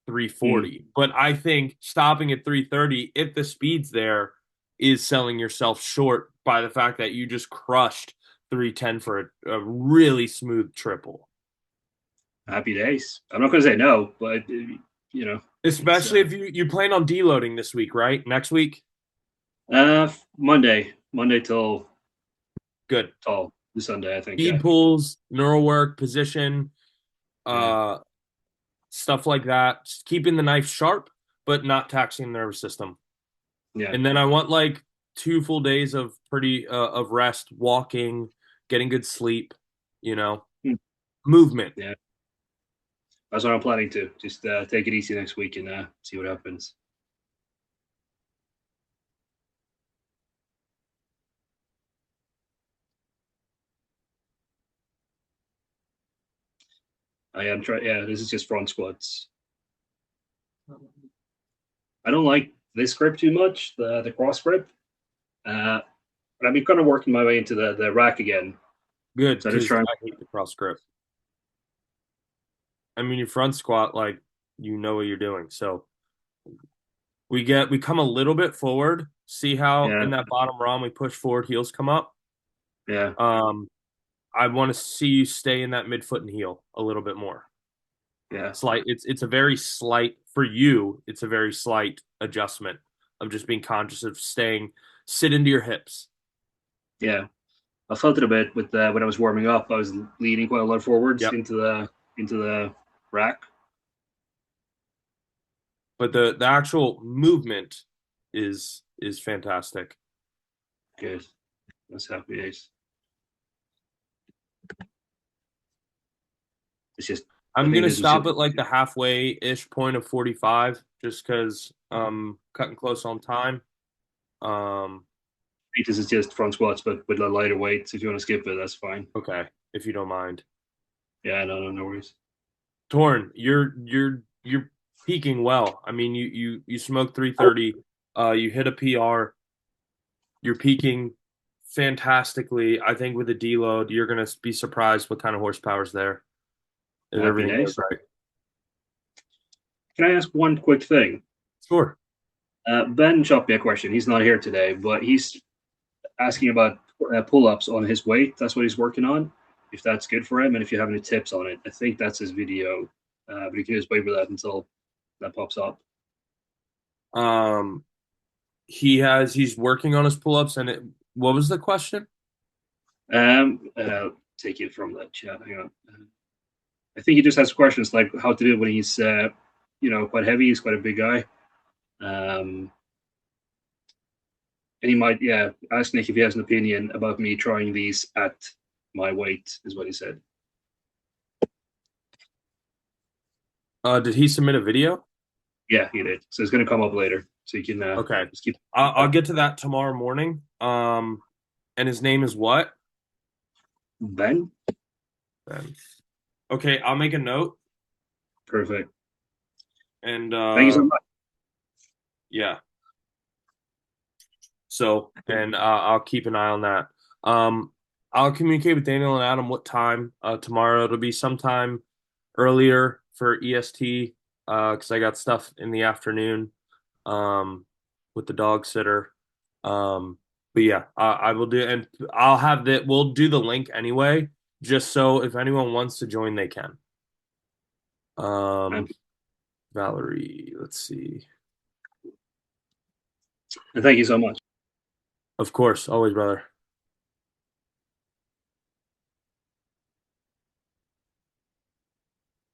340. But I think stopping at 330, if the speed's there, is selling yourself short by the fact that you just crushed 310 for a really smooth triple. Happy days. I'm not going to say no, but especially if you plan on deloading this week, right? Next week? Monday till good. Till the Sunday, I think. Speed pulls, neural work, position, stuff like that. Just keeping the knife sharp, but not taxing the nervous system. Yeah. And then I want like 2 full days of of rest, walking, getting good sleep, movement. Yeah. That's what I'm planning to. Just take it easy next week and see what happens. I am trying. Yeah, this is just front squats. I don't like this grip too much, the cross grip. But I've been kind of working my way into the rack again. Good. So I just trying. I hate the cross grip. I mean, your front squat, like, you know what you're doing. So we come a little bit forward. See how in that bottom run we push forward, heels come up. Yeah. I want to see you stay in that midfoot and heel a little bit more. Yeah. It's a very slight for you. It's a very slight adjustment of just being conscious of sit into your hips. Yeah, I felt it a bit with when I was warming up. I was leaning quite a lot forwards into the rack. But the actual movement is fantastic. Good. That's happy days. It's just I'm gonna stop at like the halfway-ish point of 45, just because cutting close on time. This is just front squats, but with a lighter weight. So if you want to skip it, that's fine. Okay, if you don't mind. Yeah, no worries. Torn, you're peaking well. I mean, you smoked 330. You hit a PR. You're peaking fantastically. I think with a deload, you're gonna be surprised what kind of horsepower's there. If That'd be everything nice. goes right. Can I ask one quick thing? Sure. Ben shot me a question. He's not here today, but he's asking about pull-ups on his weight. That's what he's working on. If that's good for him, and if you have any tips on it, I think that's his video. But you can just wait for that until that pops up. He's working on his pull-ups, and what was the question? Take it from the chat. Hang on. I think he just has questions like how to do it when he's quite heavy. He's quite a big guy. And he might ask Nick if he has an opinion about me trying these at my weight, is what he said. Did he submit a video? Yeah, he did. So it's going to come up later. So you can okay. Just keep. I'll get to that tomorrow morning. And his name is what? Ben. Okay, I'll make a note. Perfect. And thank you so much. Yeah. So, and I'll keep an eye on that. I'll communicate with Daniel and Adam what time tomorrow. It'll be sometime earlier for EST because I got stuff in the afternoon with the dog sitter. But yeah, I will do, and I'll have that. We'll do the link anyway, just so if anyone wants to join, they can. Valerie, let's see. Thank you so much. Of course, always, brother.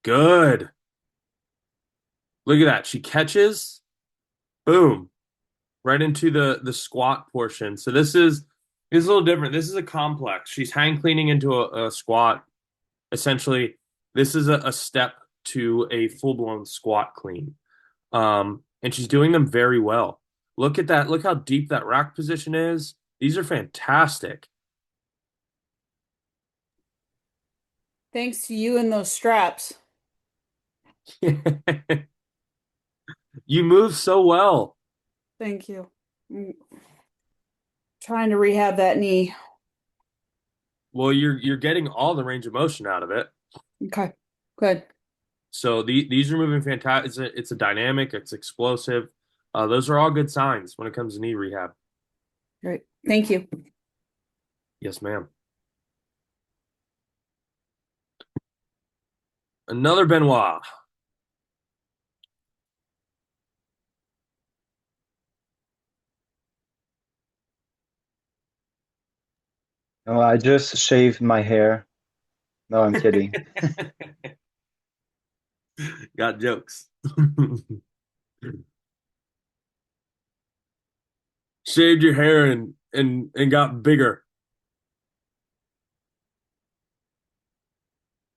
Good. Look at that. She catches. Boom. Right into the squat portion. So this is a little different. This is a complex. She's hang cleaning into a squat. Essentially, this is a step to a full-blown squat clean. And she's doing them very well. Look at that. Look how deep that rack position is. These are fantastic. Thanks to you and those straps. You move so well. Thank you. I'm trying to rehab that knee. Well, you're getting all the range of motion out of it. Okay, good. So these are moving fantastic. It's a dynamic. It's explosive. Those are all good signs when it comes to knee rehab. Great. Thank you. Yes, ma'am. Another Benoit. No, I just shaved my hair. No, I'm kidding. Got jokes. Shaved your hair and got bigger.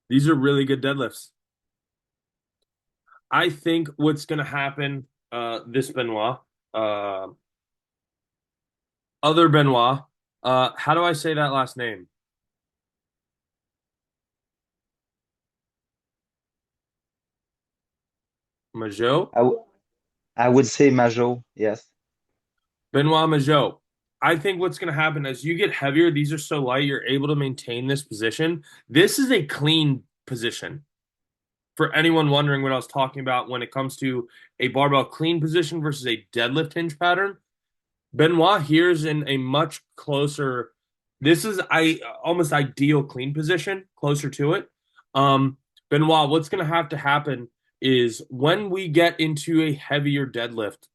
These are really good deadlifts. I think what's going to happen, this Benoit, other Benoit, how do I say that last name? Majot? I would say Majot, yes. Benoit Majot. I think what's going to happen as you get heavier, these are so light, you're able to maintain this position. This is a clean position. For anyone wondering what I was talking about when it comes to a barbell clean position versus a deadlift hinge pattern, Benoit here is in a much closer, this is almost ideal clean position, closer to it. Benoit, what's going to happen is when we get into a heavier deadlift,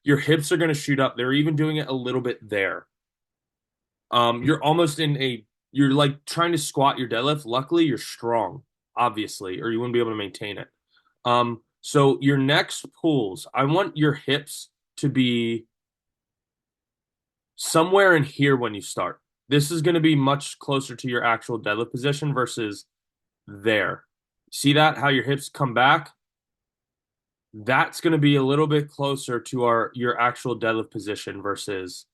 your hips are going to shoot up. They're even doing it a little bit there. You're almost you're like trying to squat your deadlift. Luckily, you're strong, obviously, or you wouldn't be able to maintain it. So your next pulls, I want your hips to be somewhere in here when you start. This is going to be much closer to your actual deadlift position versus there. See that? How your hips come back? That's going to be a little bit closer to your actual deadlift position versus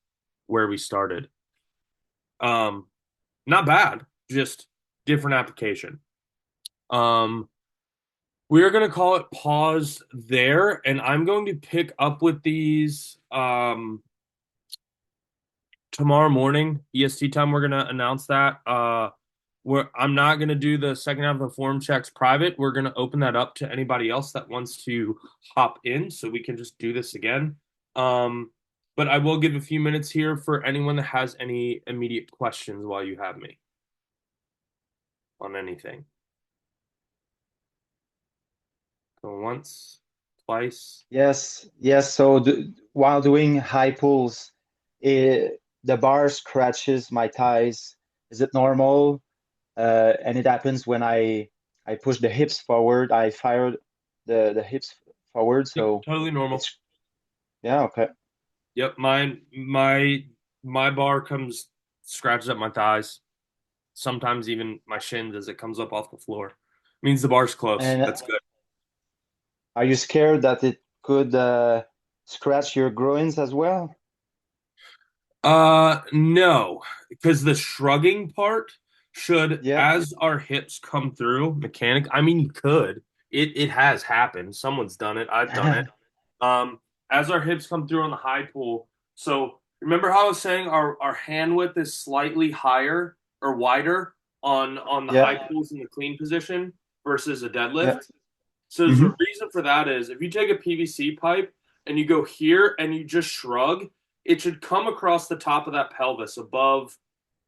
where we started. Not bad, just different application. We're going to call it pause there, and I'm going to pick up with these tomorrow morning, EST time. We're going to announce that. I'm not going to do the second half of the form checks private. We're going to open that up to anybody else that wants to hop in, so we can just do this again. But I will give a few minutes here for anyone that has any immediate questions while you have me on anything. Go once, twice. Yes, yes. So while doing high pulls, the bar scratches my thighs. Is it normal? And it happens when I push the hips forward. I fire the hips forward. So totally normal. Yeah. Okay. Yep. My bar scratches up my thighs. Sometimes even my shins as it comes up off the floor. Means the bar's close. And that's good. Are you scared that it could scratch your groins as well? No, because the shrugging part should, as our hips come through mechanic. I mean, you could. It has happened. Someone's done it. I've done it. As our hips come through on the high pull. So remember how I was saying our hand width is slightly higher or wider on the high pulls in the clean position versus a deadlift. Yeah. So the reason for that is if you take a PVC pipe and you go here and you just shrug, it should come across the top of that pelvis above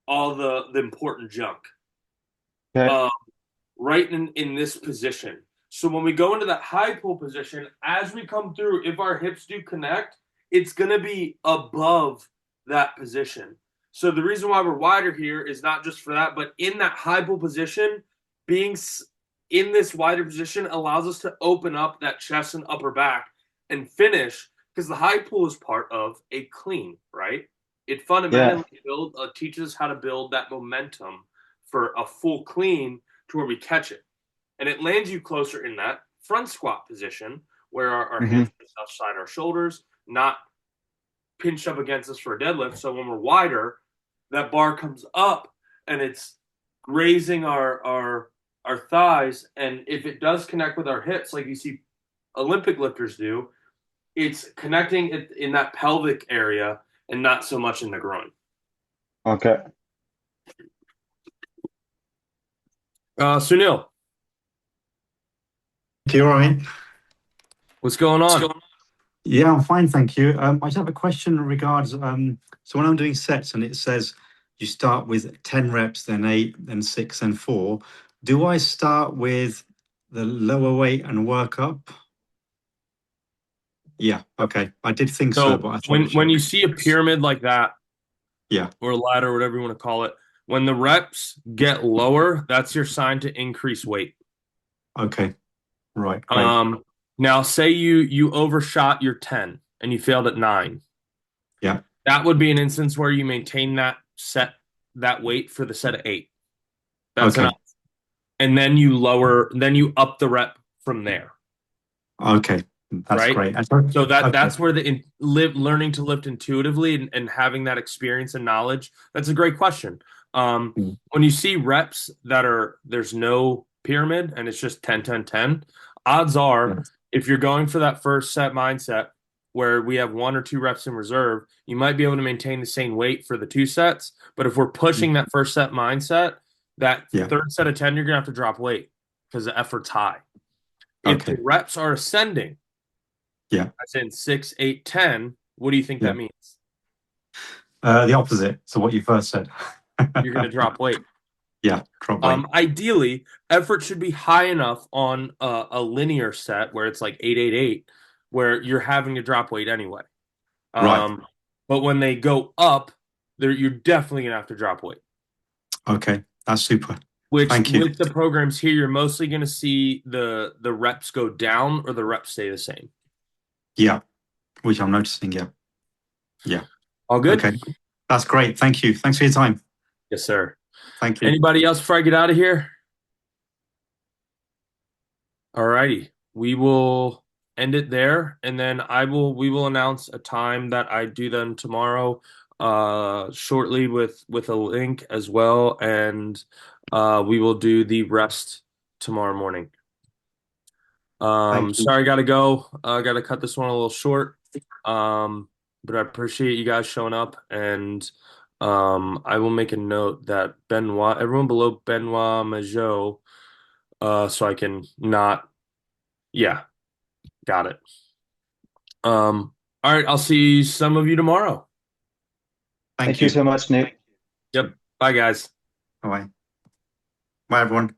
all the important junk. Okay. Right in this position. So when we go into that high pull position, as we come through, if our hips do connect, it's going to be above that position. So the reason why we're wider here is not just for that, but in that high pull position, being in this wider position allows us to open up that chest and upper back and finish, because the high pull is part of a clean, right? It fundamentally teaches us how to build that momentum for a full clean to where we catch it. And it lands you closer in that front squat position where our hands are outside our shoulders, not pinched up against us for a deadlift. So when we're wider, that bar comes up and it's grazing our thighs. And if it does connect with our hips, like you see Olympic lifters do, it's connecting it in that pelvic area and not so much in the groin. Okay. Sunil. Thank you, Ryan. What's going on? Yeah, I'm fine, thank you. I just have a question in regards, so when I'm doing sets and it says you start with 10 reps, then 8, then 6, then 4, do I start with the lower weight and work up? Yeah, okay. I did think so, but I thought when you see a pyramid like that, yeah, or a ladder, whatever you want to call it, when the reps get lower, that's your sign to increase weight. Okay. Right. Great. Now say you overshot your 10 and you failed at 9. Yeah. That would be an instance where you maintain that weight for the set of 8. That's okay. enough. And then you up the rep from there. Okay. That's right? Great. So that's where learning to lift intuitively and having that experience and knowledge. That's a great question. When you see reps there's no pyramid and it's just 10, 10, 10, odds are if you're going for that first set mindset where we have 1 or 2 reps in reserve, you might be able to maintain the same weight for the 2 sets. But if we're pushing that first set mindset, that third set of 10, you're going to have to drop weight because the effort's high. If the reps are ascending, as in 6, 8, 10, what do you think that means? The opposite. So what you first said. You're going to drop weight. Yeah, drop weight. Ideally, effort should be high enough on a linear set where it's like 8, 8, 8, where you're having to drop weight anyway. Right. But when they go up, you're definitely gonna have to drop weight. Okay, that's super. Which Thank you. with the programs here, you're mostly gonna see the reps go down or the reps stay the same. Yeah, which I'm noticing. Yeah. Yeah. All good? Okay. That's great. Thank you. Thanks for your time. Yes, sir. Thank you. Anybody else before I get out of here? All righty. We will end it there, and then we will announce a time that I do them tomorrow shortly with a link as well, and we will do the rest tomorrow morning. Thank you. Sorry, I gotta go. I gotta cut this one a little short. But I appreciate you guys showing up, and I will make a note that Benoit, everyone below Benoit Majot, so I can not. Yeah, got it. All right, I'll see some of you tomorrow. Thank you so much, Nick. Yep. Bye, guys. Bye. Bye, everyone.